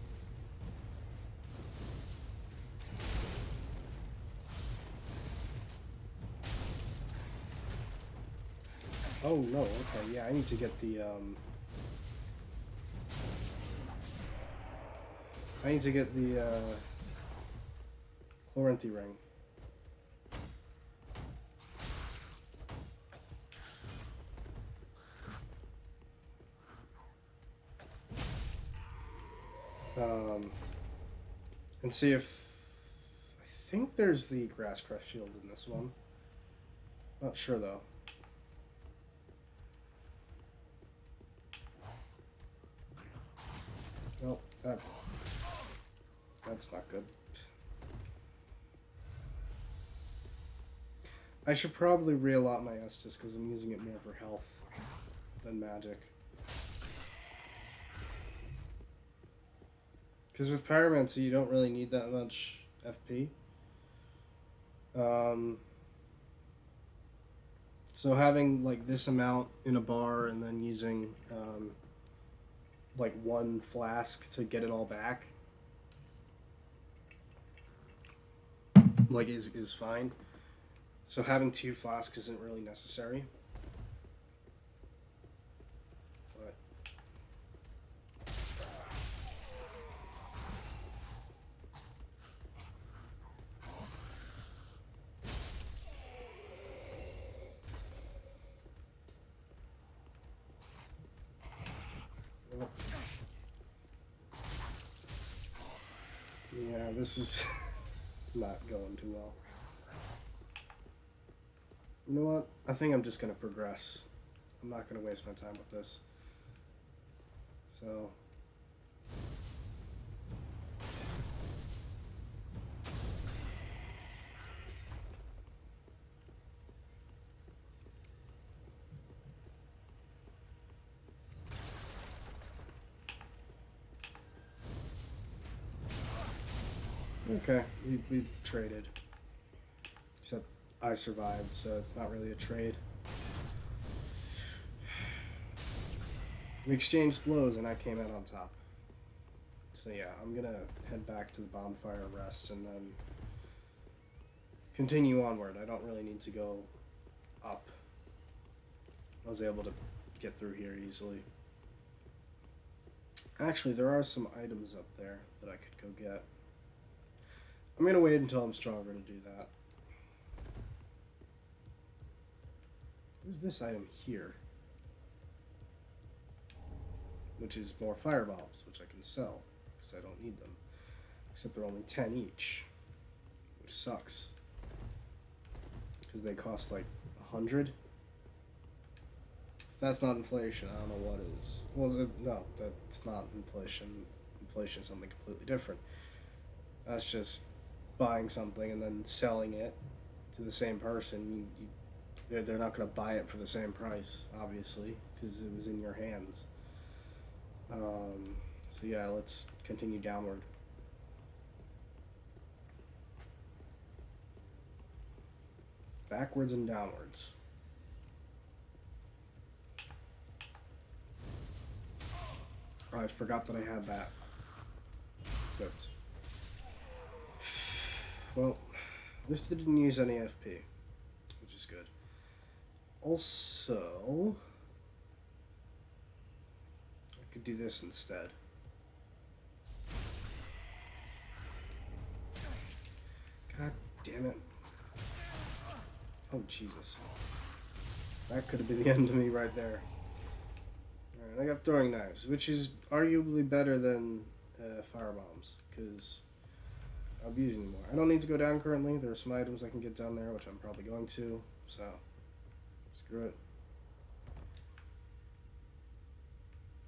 Oh no, okay, yeah, I need to get the, Chloranthy ring. And see if... I think there's the Grass Crest shield in this one. Not sure, though. Nope, that's not good. I should probably re-allot my Estus because I'm using it more for health than magic. Because with Pyromancy, you don't really need that much FP. So having like this amount in a bar and then using like one flask to get it all back, like is fine. So having 2 flasks isn't really necessary. But yeah, this is not going too well. You know what? I think I'm just going to progress. I'm not going to waste my time with this. So... Okay, we traded. Except I survived, so it's not really a trade. We exchanged blows and I came out on top. So yeah, I'm gonna head back to the bonfire, rest, and then continue onward. I don't really need to go up. I was able to get through here easily. Actually, there are some items up there that I could go get. I'm gonna wait until I'm stronger to do that. There's this item here, which is more fireballs, which I can sell, because I don't need them. Except they're only 10 each, which sucks. Because they cost like 100. If that's not inflation, I don't know what is. Well, no, that's not inflation. Inflation is something completely different. That's just buying something and then selling it to the same person. They're not going to buy it for the same price, obviously, because it was in your hands. So yeah, let's continue downward. Backwards and downwards. Oh, I forgot that I had that. Good. Well, this didn't use any FP, which is good. Also, I could do this instead. God damn it. Oh, Jesus. That could have been the end of me right there. Alright, I got throwing knives, which is arguably better than firebombs, because I'll be using more. I don't need to go down currently. There are some items I can get down there, which I'm probably going to, so screw it.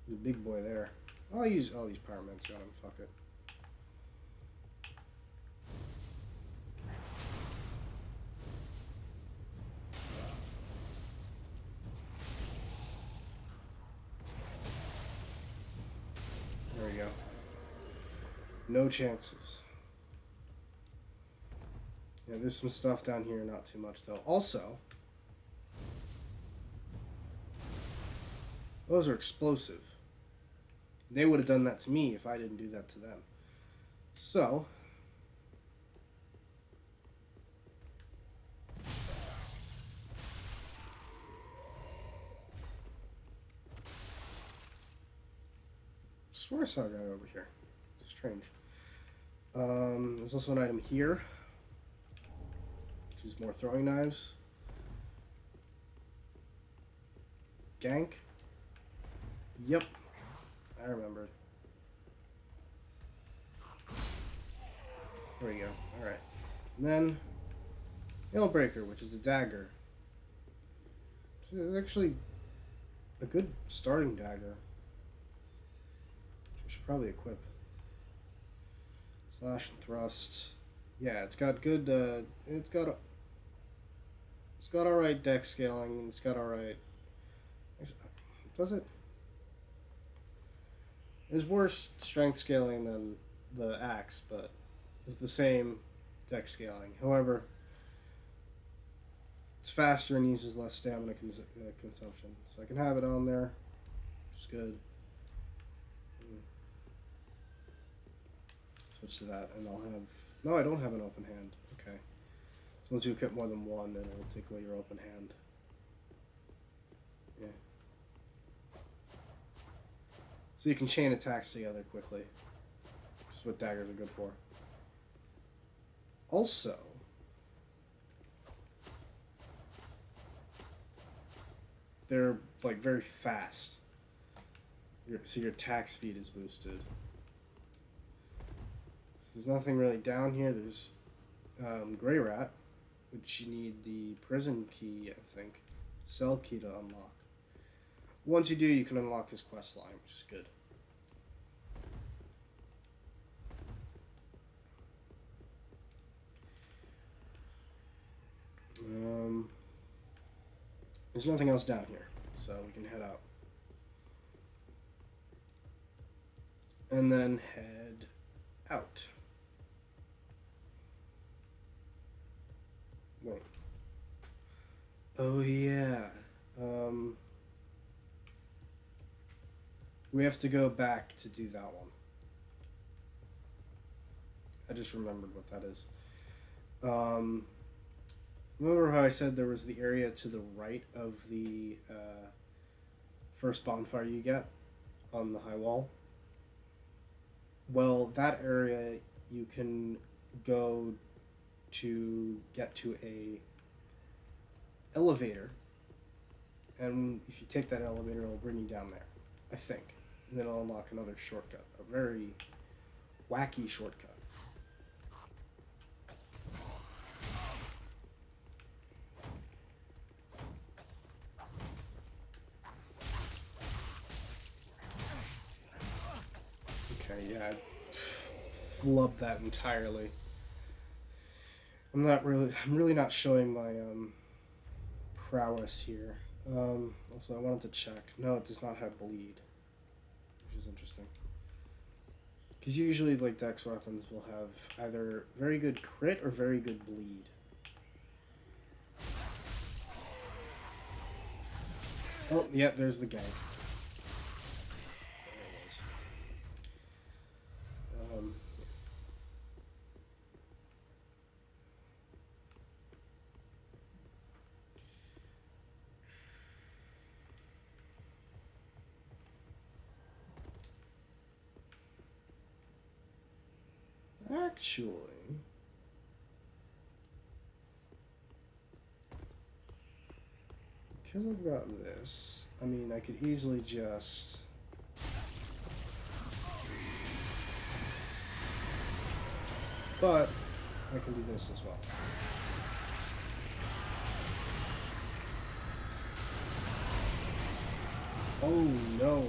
There's a big boy there. I'll use Pyromancy on him, fuck it. There we go. No chances. Yeah, there's some stuff down here, not too much though. Also, those are explosive. They would have done that to me if I didn't do that to them. So, swear I saw a guy over here. It's strange. There's also an item here, which is more throwing knives. Gank. Yep, I remembered. There we go. All right, and then Nailbreaker, which is a dagger. It's actually a good starting dagger. I should probably equip. Slash and thrust. Yeah, it's got good. It's got alright dex scaling. And it's got alright. Does it? It's worse strength scaling than the axe, but it's the same dex scaling. However, it's faster and uses less stamina consumption. So I can have it on there, which is good. Switch to that, and I'll have... No, I don't have an open hand. Okay. So once you equip more than one, then it'll take away your open hand. Yeah. So you can chain attacks together quickly. Which is what daggers are good for. Also... they're, like, very fast. So your attack speed is boosted. There's nothing really down here. There's Grey Rat, which you need the prison key, I think. Cell key to unlock. Once you do, you can unlock his quest line, which is good. There's nothing else down here, so we can head out. And then head out. Wait. Oh yeah. We have to go back to do that one. I just remembered what that is. Remember how I said there was the area to the right of the first bonfire you get on the high wall? Well, that area you can go to get to a elevator, and if you take that elevator, it'll bring you down there, I think. And then it'll unlock another shortcut, a very wacky shortcut. Okay, yeah, I flubbed that entirely. I'm really not showing my prowess here. Also, I wanted to check. No, it does not have bleed, which is interesting. Because usually, like, dex weapons will have either very good crit or very good bleed. Oh, yep, there's the gang. Actually, because I've got this, I mean, I could easily just... But I can do this as well. Oh no.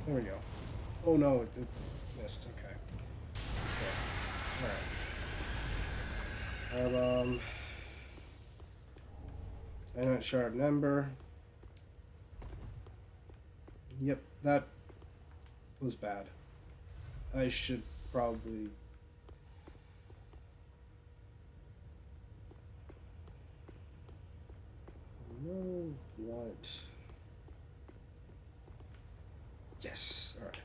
There we go. Oh no, it missed. Okay. Alright. Dynamite Shard and Ember. Yep, that was bad. I should probably... know what... Yes, alright.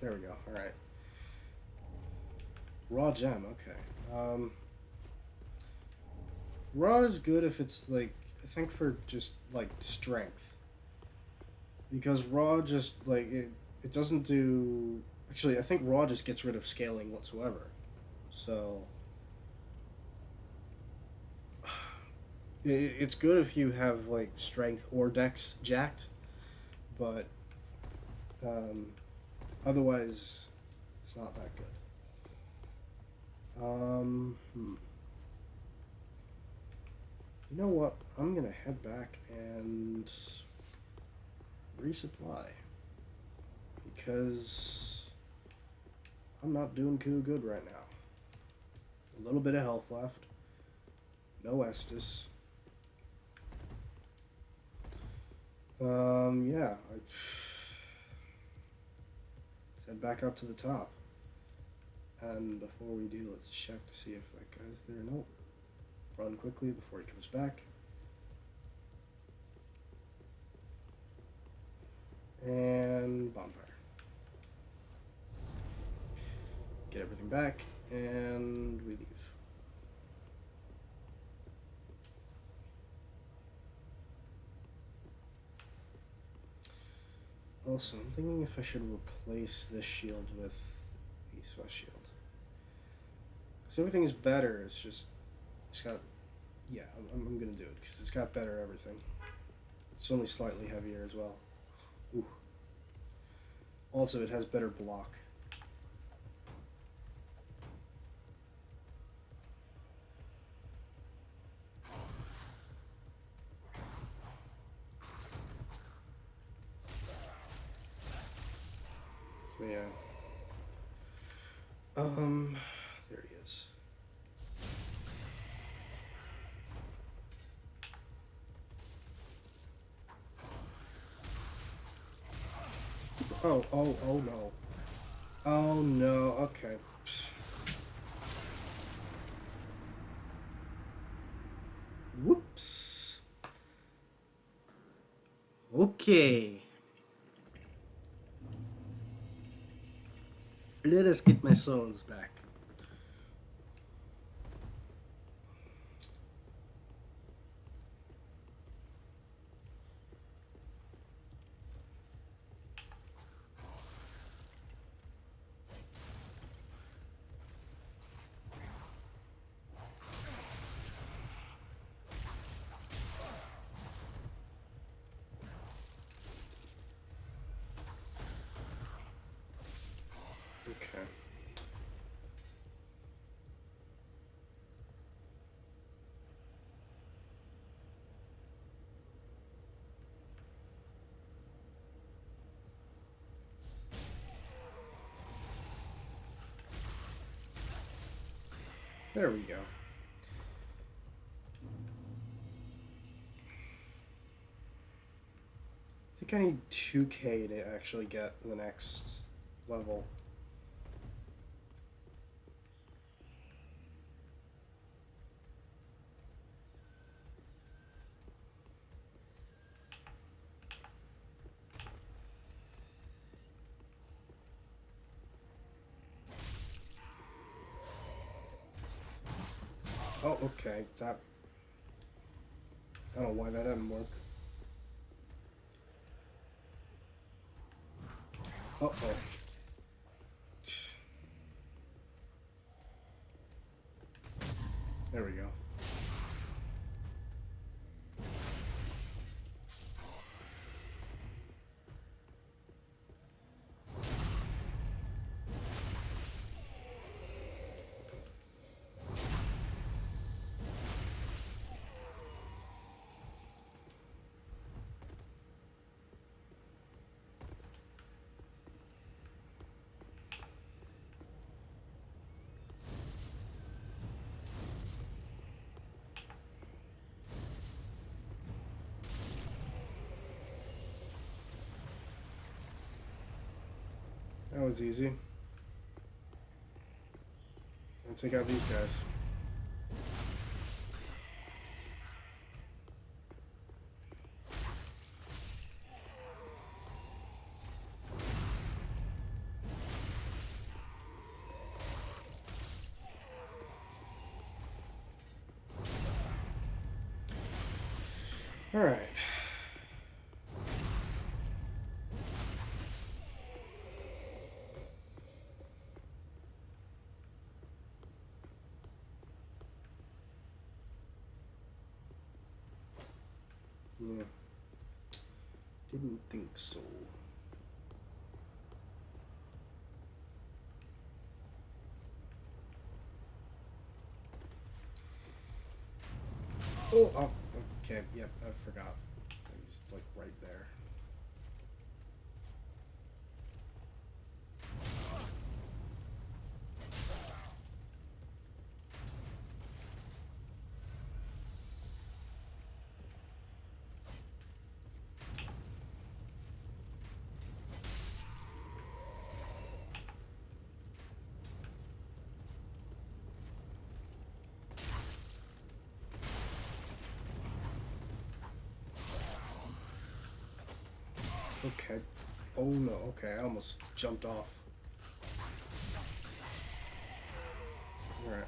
There we go. All right. Raw gem. Okay. Raw is good if it's like, I think for just like strength, because raw just like it doesn't do. Actually, I think raw just gets rid of scaling whatsoever. So it's good if you have like strength or dex jacked, but otherwise it's not that good. You know what? I'm gonna head back and resupply because I'm not doing too good right now. A little bit of health left. No Estus. Yeah. Let's head back up to the top. And before we do, let's check to see if that guy's there. Nope. Run quickly before he comes back. And bonfire. Get everything back, and we leave. Also, I'm thinking if I should replace this shield with the Swiss shield. Because everything is better, it's just, it's got, yeah, I'm going to do it, because it's got better everything. It's only slightly heavier as well. Ooh. Also, it has better block. So yeah. There he is. Oh no. Oh no, okay. Whoops. Okay. Let us get my souls back. Okay. There we go. I think I need 2K to actually get the next level. Oh, okay. That. I don't know why that didn't work. Uh-oh. There we go. That was easy. I'll take out these guys. Alright. Yeah. Didn't think so. Oh, okay, yep, I forgot. He's like right there. Okay. Oh no, okay, I almost jumped off. Alright.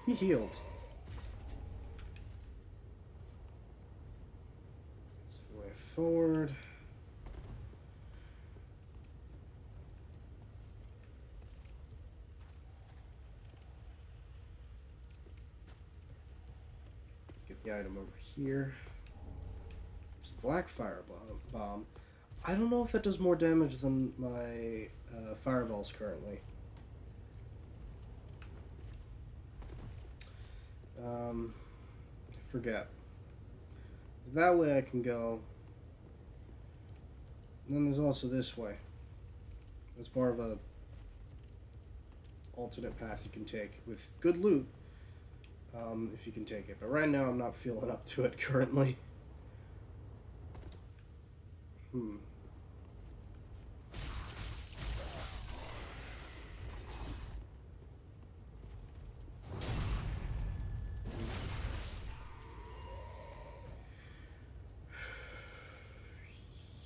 He healed. That's the way forward. Get the item over here. There's a black fire bomb. I don't know if that does more damage than my fireballs currently. I forget. That way I can go. And then there's also this way. It's more of a alternate path you can take with good loot, if you can take it. But right now I'm not feeling up to it currently.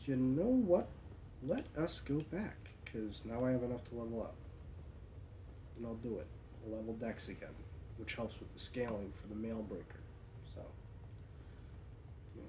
You know what? Let us go back, because now I have enough to level up. And I'll do it. I'll level Dex again, which helps with the scaling for the mail breaker. So, yeah.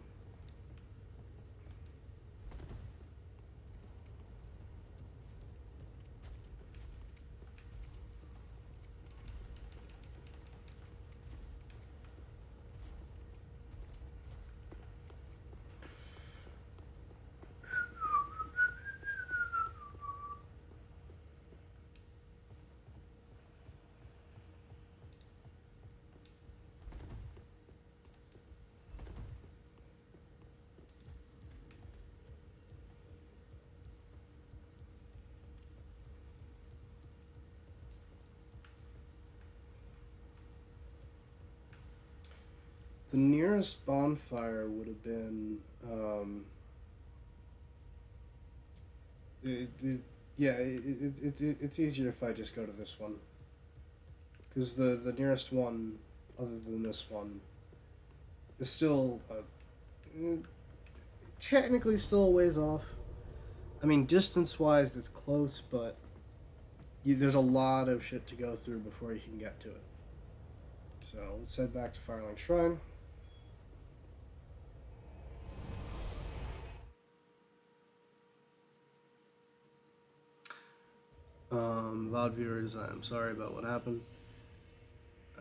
The nearest bonfire would have been, it's easier if I just go to this one. Because the nearest one, other than this one, is still, technically still a ways off. I mean, distance-wise, it's close, but there's a lot of shit to go through before you can get to it. So, let's head back to Firelink Shrine. VOD viewers, I'm sorry about what happened.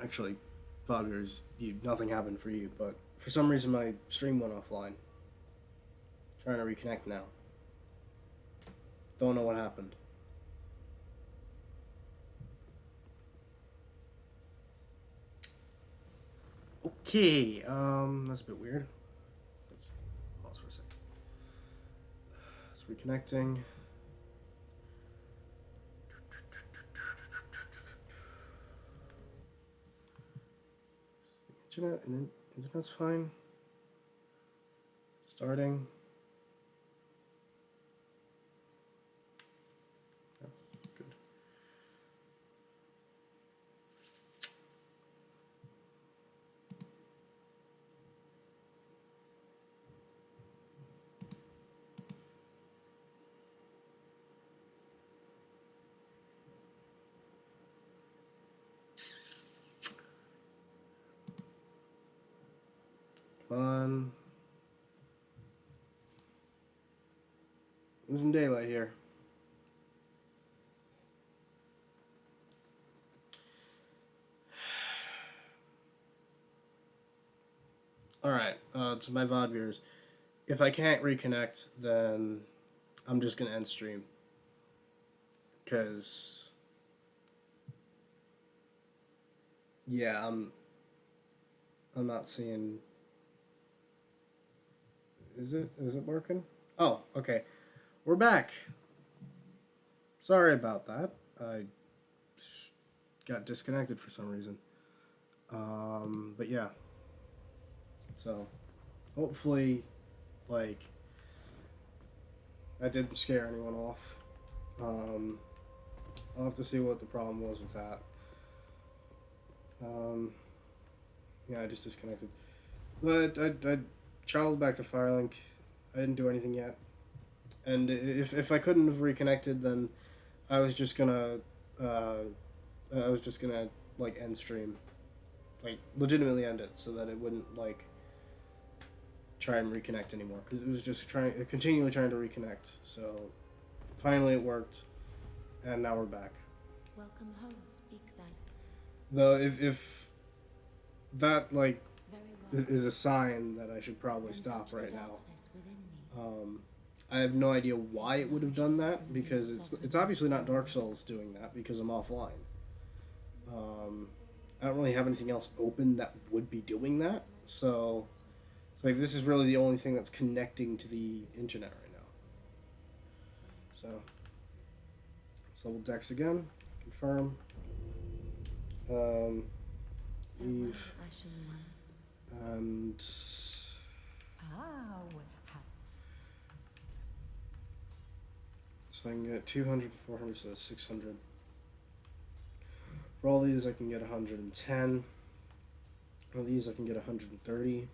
Actually, VOD viewers, nothing happened for you, but for some reason my stream went offline. Trying to reconnect now. Don't know what happened. Okay, that's a bit weird. Let's pause for a second. It's reconnecting. Internet's fine. Starting. That's good. Come on. Losing daylight here. Alright, to my VOD viewers. If I can't reconnect, then I'm just gonna end stream. Because... yeah, I'm not seeing... Is it working? Oh, okay. We're back. Sorry about that. I got disconnected for some reason. But yeah. So, hopefully, like, I didn't scare anyone off. I'll have to see what the problem was with that. Yeah, I just disconnected. But I traveled back to Firelink. I didn't do anything yet. And if I couldn't have reconnected, then I was just gonna like end stream, like legitimately end it, so that it wouldn't like try and reconnect anymore, because it was just continually trying to reconnect. So finally it worked, and now we're back.
Welcome home, speak then.
Though if that like
Very well.
is a sign that I should probably
Then
stop
touch the
right now.
darkness within me.
I have no idea why it would have done that, because it's obviously not Dark Souls doing that, because I'm offline. I don't really have anything else open that would be doing that, so like this is really the only thing that's connecting to the internet right now. So let's level Dex again, confirm.
Farewell,
Leave,
Ashen One.
and so I can get 200, 400, so that's 600. For all these, I can get 110. For these, I can get 130.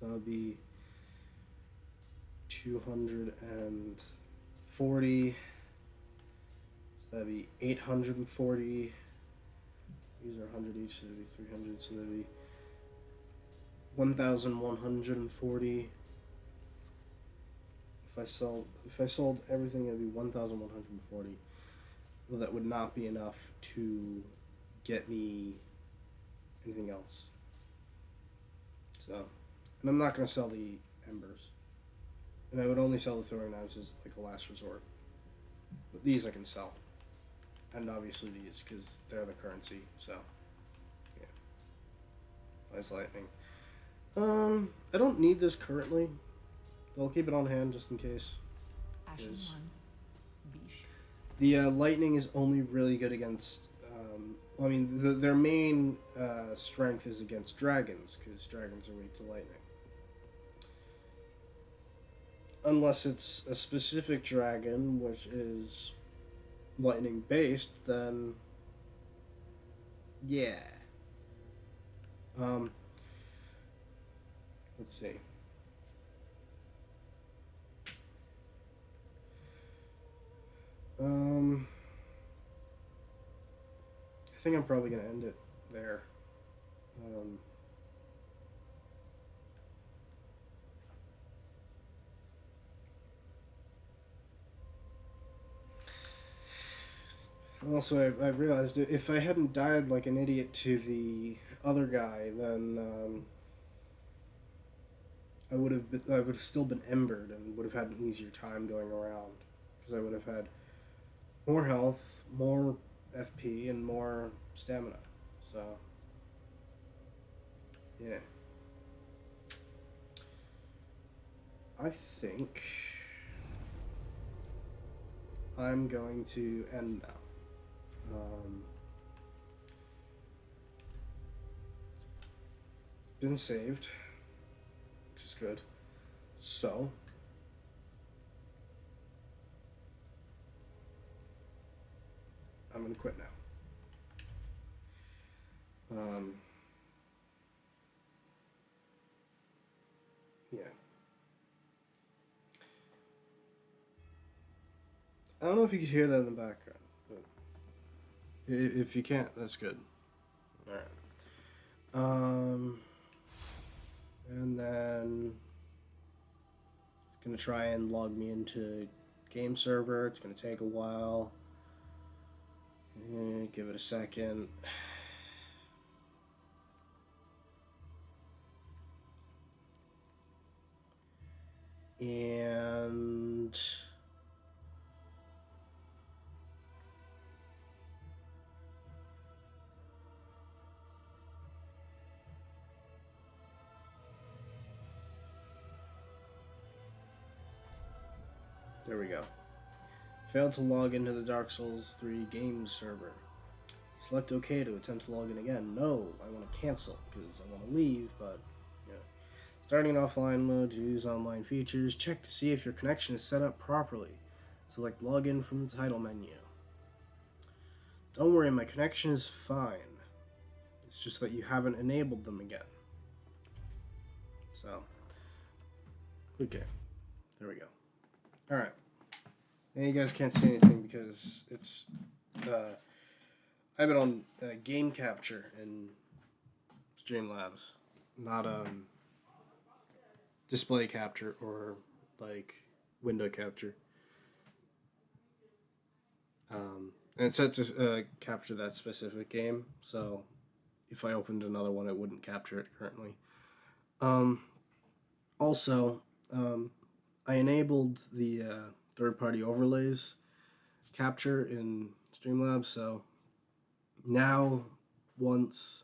So that'll be 240. So that'd be 840. These are 100 each, so that'd be 300. So that'd be 1,140. If I sold everything, it'd be 1,140. Well, that would not be enough to get me anything else. So, and I'm not gonna sell the embers, and I would only sell the throwing knives as like a last resort. But these I can sell, and obviously these, because they're the currency. So, yeah. Ice lightning. I don't need this currently. I'll keep it on hand just in case.
Ashen
Is-
one. Bish.
The lightning is only really good against. I mean, their main strength is against dragons, because dragons are weak to lightning. Unless it's a specific dragon, which is lightning based, then yeah. Let's see. I think I'm probably gonna end it there. Also, I realized that if I hadn't died like an idiot to the other guy, then I would have still been embered and would have had an easier time going around, because I would have had more health, more FP, and more stamina. So, yeah. I think I'm going to end now. It's been saved, which is good. So, I'm gonna quit now. Yeah. I don't know if you could hear that in the background, but if you can't, that's good. All right. And then it's going to try and log me into game server. It's going to take a while. Give it a second. And there we go. Failed to log into the Dark Souls 3 game server. Select OK to attempt to log in again. No, I want to cancel because I want to leave, but yeah. Starting offline mode to use online features. Check to see if your connection is set up properly. Select login from the title menu. Don't worry, my connection is fine. It's just that you haven't enabled them again. So, okay. There we go. Alright. Now you guys can't see anything because it's I've been on game capture in Streamlabs, not display capture or like window capture. And it sets capture that specific game, so if I opened another one, it wouldn't capture it currently. Also, I enabled the third-party overlays capture in Streamlabs, so now once,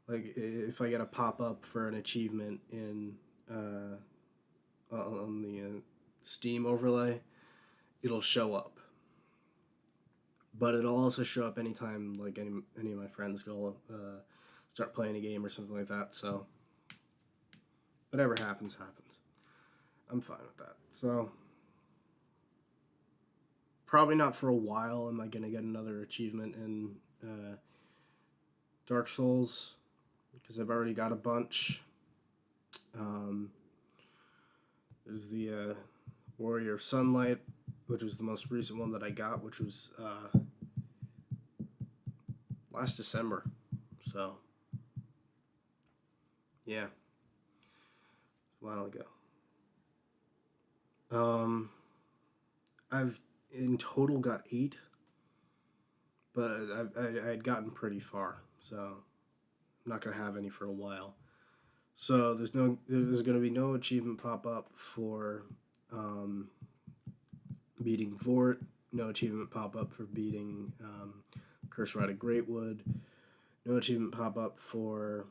like, if I get a pop-up for an achievement in on the Steam overlay, it'll show up. But it'll also show up anytime, like, any of my friends go start playing a game or something like that, so whatever happens, happens. I'm fine with that. So, probably not for a while am I going to get another achievement in Dark Souls, because I've already got a bunch. There's the Warrior of Sunlight, which was the most recent one that I got, which was last December. So, yeah, a while ago. I've in total got 8, but I'd gotten pretty far, so I'm not gonna have any for a while. So there's gonna be no achievement pop up for beating Vort, no achievement pop up for beating Curse Rite of Greatwood, no achievement pop up for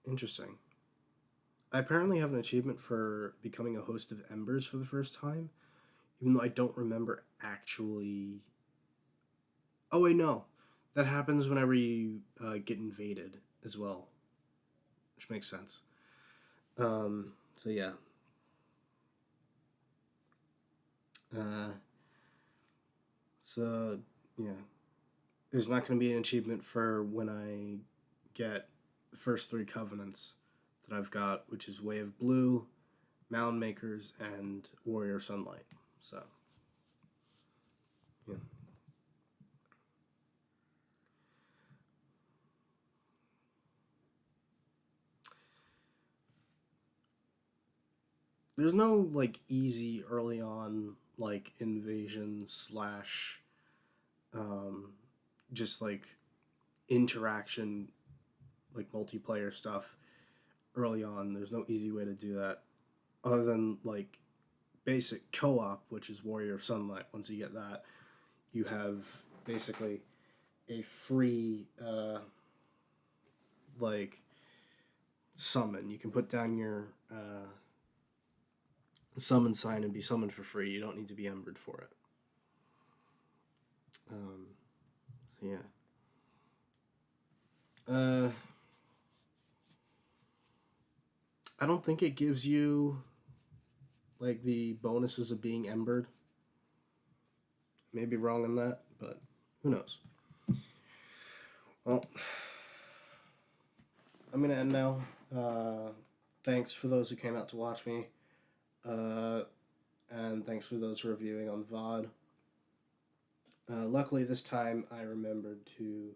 interesting. I apparently have an achievement for becoming a host of Embers for the first time, even though I don't remember actually. Oh wait, no, that happens whenever you get invaded as well, which makes sense. So yeah. So yeah, there's not going to be an achievement for when I get the first 3 covenants that I've got, which is Way of Blue, Mound Makers, and Warrior of Sunlight. So, yeah. There's no, like, easy early on, like, invasion slash, just, like, interaction, like, multiplayer stuff early on. There's no easy way to do that other than, like, basic co-op, which is Warrior of Sunlight. Once you get that, you have basically a free like summon. You can put down your summon sign and be summoned for free. You don't need to be embered for it. So yeah. I don't think it gives you like the bonuses of being embered. Maybe wrong on that, but who knows? Well, I'm gonna end now. Thanks for those who came out to watch me, and thanks for those reviewing on the VOD. Luckily, this time I remembered to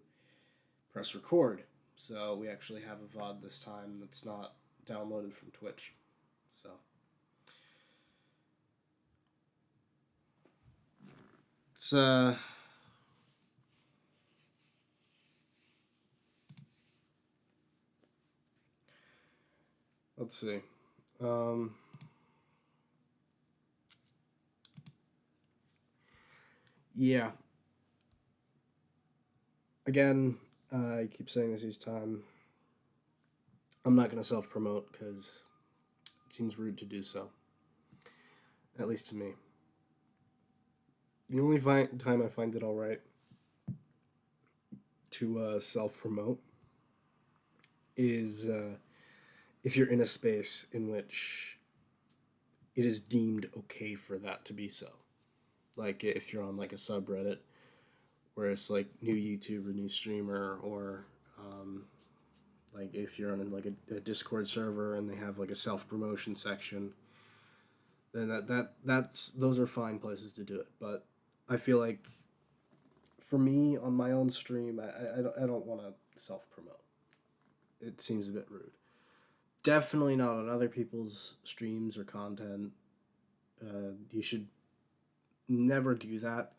press record, so we actually have a VOD this time that's not downloaded from Twitch. So it's let's see. Yeah. Again, I keep saying this each time. I'm not going to self-promote because it seems rude to do so. At least to me. The only time I find it alright to self-promote is if you're in a space in which it is deemed okay for that to be so. Like if you're on like a subreddit where it's like new YouTuber, new streamer, or like if you're on like a Discord server and they have like a self-promotion section, then that's those are fine places to do it. But I feel like for me on my own stream, I don't want to self-promote. It seems a bit rude. Definitely not on other people's streams or content. You should never do that.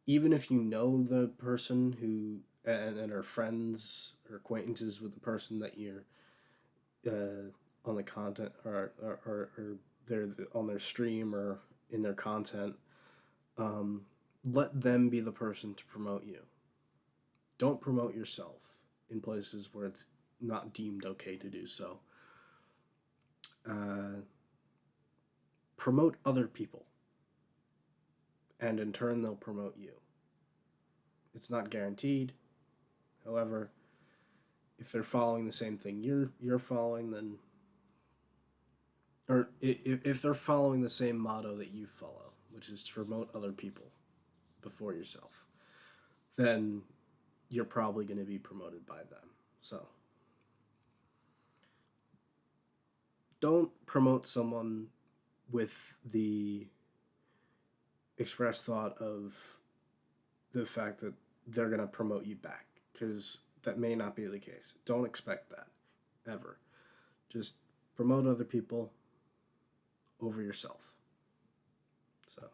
Even if you know the person who and are friends or acquaintances with the person that you're on the content or they're on their stream or in their content, let them be the person to promote you. Don't promote yourself in places where it's not deemed okay to do so. Promote other people, and in turn they'll promote you. It's not guaranteed. However, if they're following the same thing you're following, then, or if they're following the same motto that you follow, which is to promote other people before yourself, then you're probably going to be promoted by them. So don't promote someone with the express thought of the fact that they're going to promote you back, because that may not be the case. Don't expect that, ever. Just promote other people over yourself. So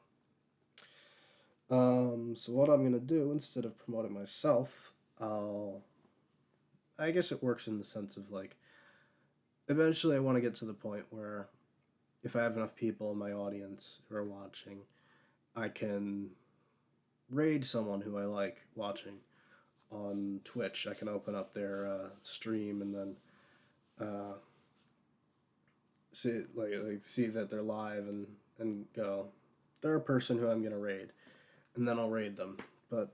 what I'm going to do, instead of promoting myself, I guess it works in the sense of like, eventually I want to get to the point where if I have enough people in my audience who are watching, I can raid someone who I like watching on Twitch. I can open up their stream and then see that they're live and go, they're a person who I'm gonna raid, and then I'll raid them. But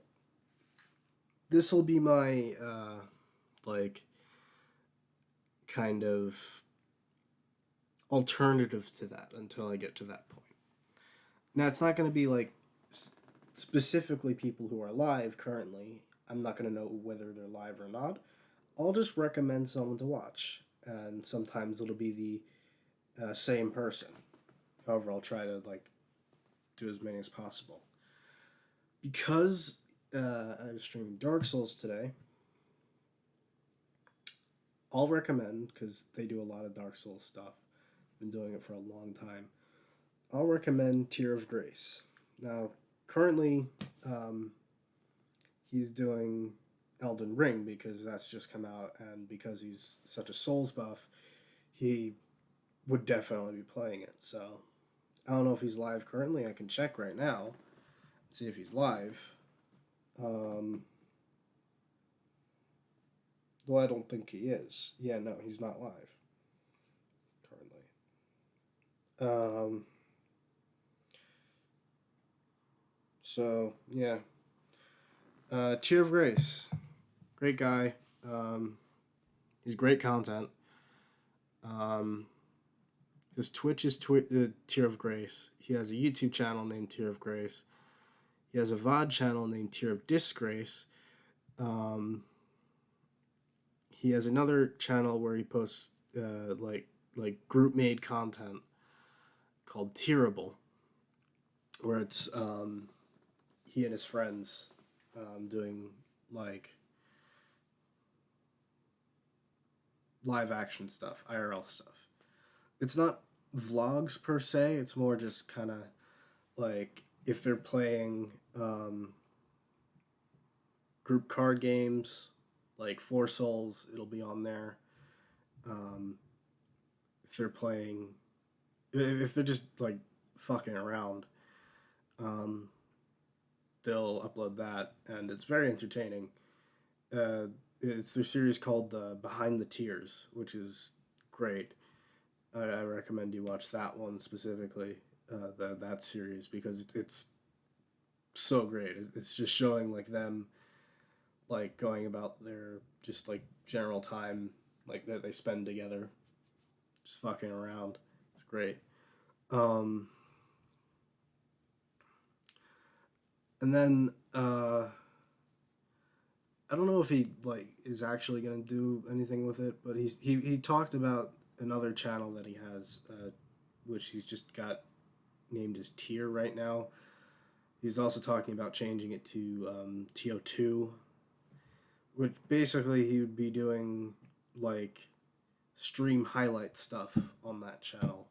this will be my like kind of alternative to that until I get to that point. Now it's not going to be like specifically people who are live currently. I'm not going to know whether they're live or not. I'll just recommend someone to watch, and sometimes it'll be the same person. However, I'll try to like do as many as possible. Because I was streaming Dark Souls today, I'll recommend, because they do a lot of Dark Souls stuff. Been doing it for a long time. I'll recommend Tear of Grace. Now, currently, he's doing Elden Ring because that's just come out, and because he's such a Souls buff, he would definitely be playing it. So, I don't know if he's live currently. I can check right now and see if he's live. Though I don't think he is. Yeah, no, he's not live currently. So, yeah. Tear of Grace. Great guy. He's great content. His Twitch is Tear of Grace. He has a YouTube channel named Tear of Grace. He has a VOD channel named Tear of Disgrace. He has another channel where he posts like group made content called Tearable, where it's he and his friends doing like live action stuff, IRL stuff. It's not vlogs per se, it's more just kind of like if they're playing group card games like Four Souls, it'll be on there. If they're playing, if they're just like fucking around, um, they'll upload that, and it's very entertaining. It's their series called Behind the Tears, which is great. I recommend you watch that one specifically, that series, because it's so great. It's just showing like them like going about their just like general time like that they spend together, just fucking around. It's great. Um, and then I don't know if he like is actually gonna do anything with it, but he talked about another channel that he has, which he's just got named as Tier right now. He's also talking about changing it to TO2, which basically he would be doing like stream highlight stuff on that channel.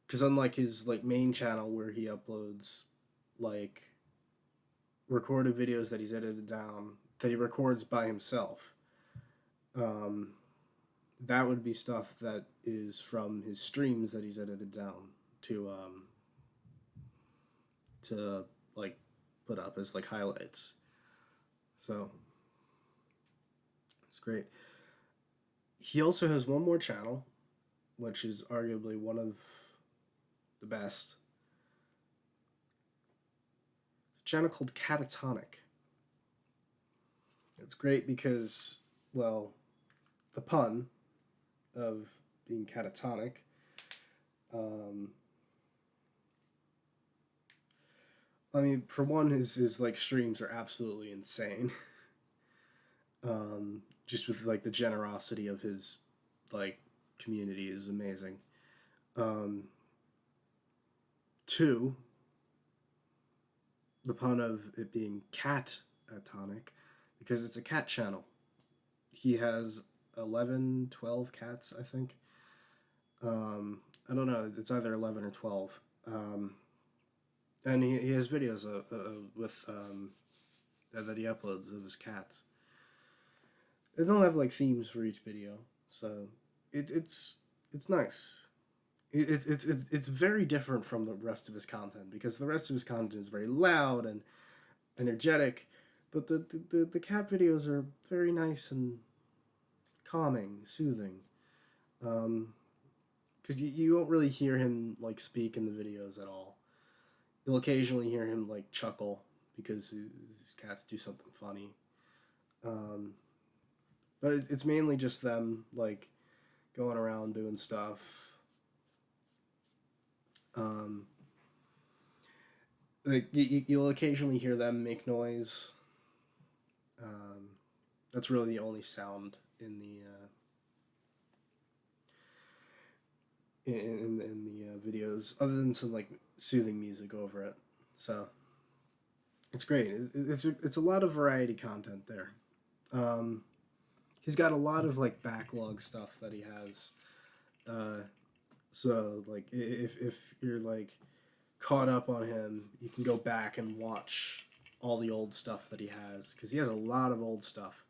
Because unlike his like main channel where he uploads like recorded videos that he's edited down that he records by himself, that would be stuff that is from his streams that he's edited down to like put up as like highlights. So it's great. He also has one more channel, which is arguably one of the best. It's a channel called Catatonic. It's great because, well, the pun of being catatonic. I mean, for one, his like streams are absolutely insane. Just with like the generosity of his like community is amazing. Two, the pun of it being cat-atonic, because it's a cat channel. He has 11, 12 cats, I think. I don't know, it's either 11 or 12. And he has videos with that he uploads of his cats. And they'll have like themes for each video, so it's nice. It's very different from the rest of his content, because the rest of his content is very loud and energetic, but the cat videos are very nice and calming, soothing. Because you won't really hear him like speak in the videos at all. You'll occasionally hear him like chuckle because his cats do something funny. But it's mainly just them like going around doing stuff. Like you'll occasionally hear them make noise. That's really the only sound in the videos, other than some like soothing music over it. So it's great. It's a lot of variety content there. He's got a lot of like backlog stuff that he has. So like if you're like caught up on him, you can go back and watch all the old stuff that he has, because he has a lot of old stuff.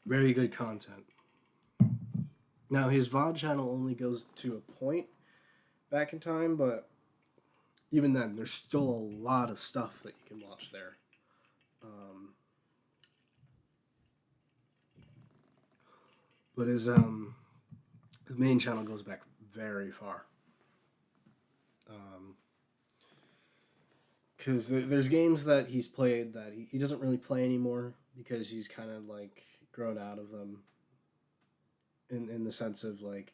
Very good content. Now his VOD channel only goes to a point back in time, but even then, there's still a lot of stuff that you can watch there. But his main channel goes back very far. Because there's games that he's played that he doesn't really play anymore, because he's kind of like grown out of them. In the sense of like,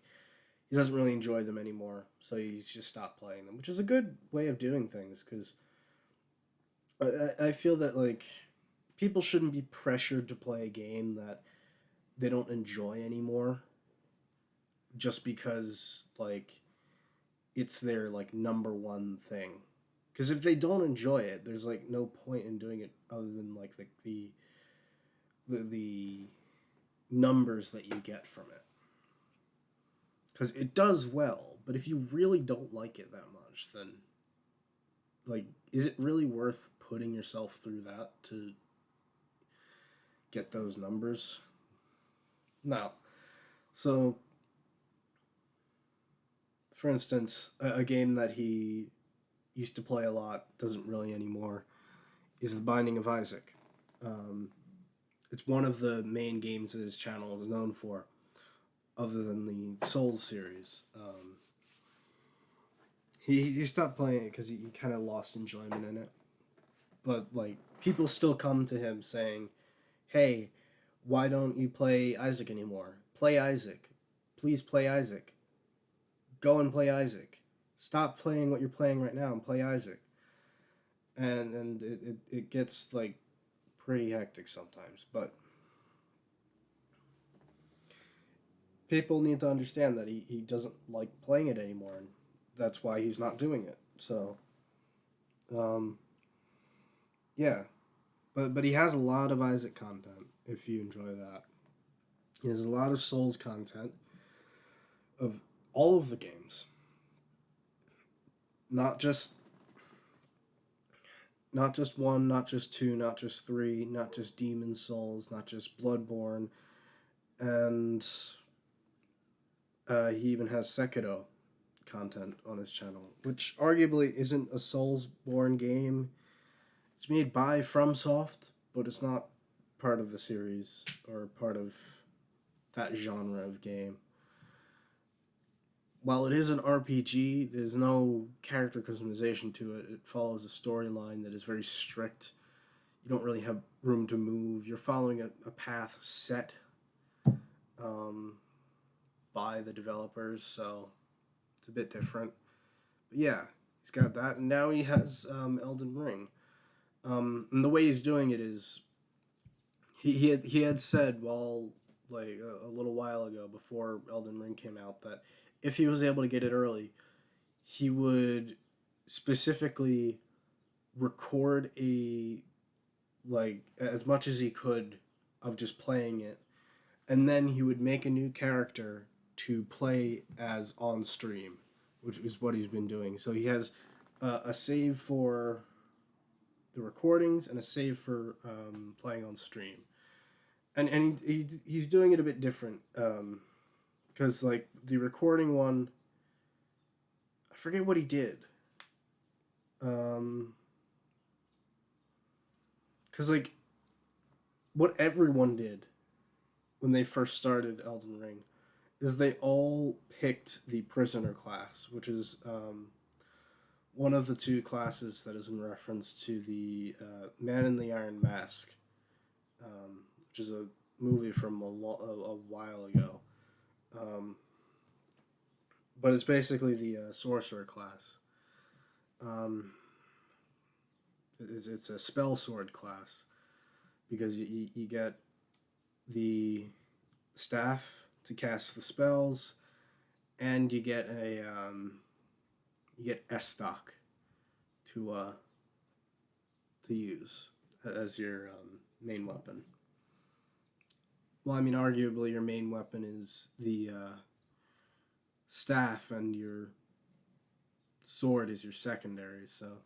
he doesn't really enjoy them anymore, so he's just stopped playing them, which is a good way of doing things, because I feel that like people shouldn't be pressured to play a game that they don't enjoy anymore, just because like it's their like number one thing. Because if they don't enjoy it, there's like no point in doing it other than like the numbers that you get from it. Because it does well, but if you really don't like it that much, then like, is it really worth putting yourself through that to get those numbers? No. So, for instance, a game that he used to play a lot, doesn't really anymore, is The Binding of Isaac. It's one of the main games that his channel is known for, other than the Souls series. He stopped playing it because he kind of lost enjoyment in it. But, like, people still come to him saying, hey, why don't you play Isaac anymore? Play Isaac. Please play Isaac. Go and play Isaac. Stop playing what you're playing right now and play Isaac. And it gets, like, pretty hectic sometimes. But people need to understand that he doesn't like playing it anymore. And that's why he's not doing it. So, yeah. But he has a lot of Isaac content, if you enjoy that. He has a lot of Souls content of all of the games. Not just one, not just two, not just three, not just Demon Souls, not just Bloodborne, and he even has Sekiro content on his channel, which arguably isn't a Soulsborne game. It's made by FromSoft, but it's not part of the series or part of that genre of game. While it is an RPG, there's no character customization to it. It follows a storyline that is very strict. You don't really have room to move. You're following a path set by the developers, so it's a bit different. But yeah, he's got that, and now he has Elden Ring. And the way he's doing it is, he had said, well, like a little while ago before Elden Ring came out, that if he was able to get it early, he would specifically record like as much as he could of just playing it, and then he would make a new character to play as on stream, which is what he's been doing. So he has a save for the recordings and a save for playing on stream, and he's doing it a bit different, because like the recording one, I forget what he did, because like what everyone did when they first started Elden Ring is they all picked the prisoner class, which is one of the two classes that is in reference to the Man in the Iron Mask, which is a movie from a while ago. But it's basically the sorcerer class. It's a spell sword class, because you get the staff to cast the spells, and you get Estoc to use as your main weapon. Well, I mean, arguably your main weapon is the staff, and your sword is your secondary. So,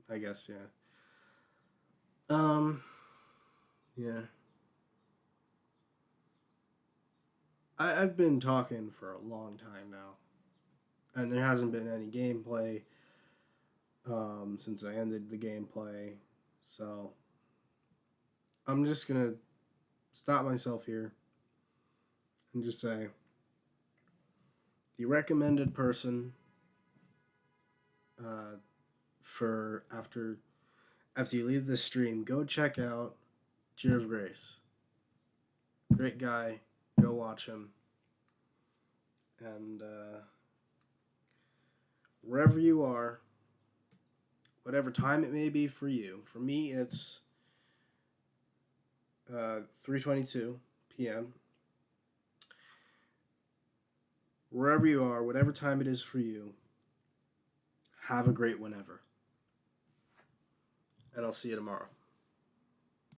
I guess yeah. Yeah. I've been talking for a long time now, and there hasn't been any gameplay since I ended the gameplay, so I'm just gonna stop myself here and just say the recommended person for after you leave this stream, go check out Tear of Grace. Great guy. Go watch him. And wherever you are, whatever time it may be for you. For me, it's 3:22 p.m. Wherever you are, whatever time it is for you, Have a great whenever. And I'll see you tomorrow.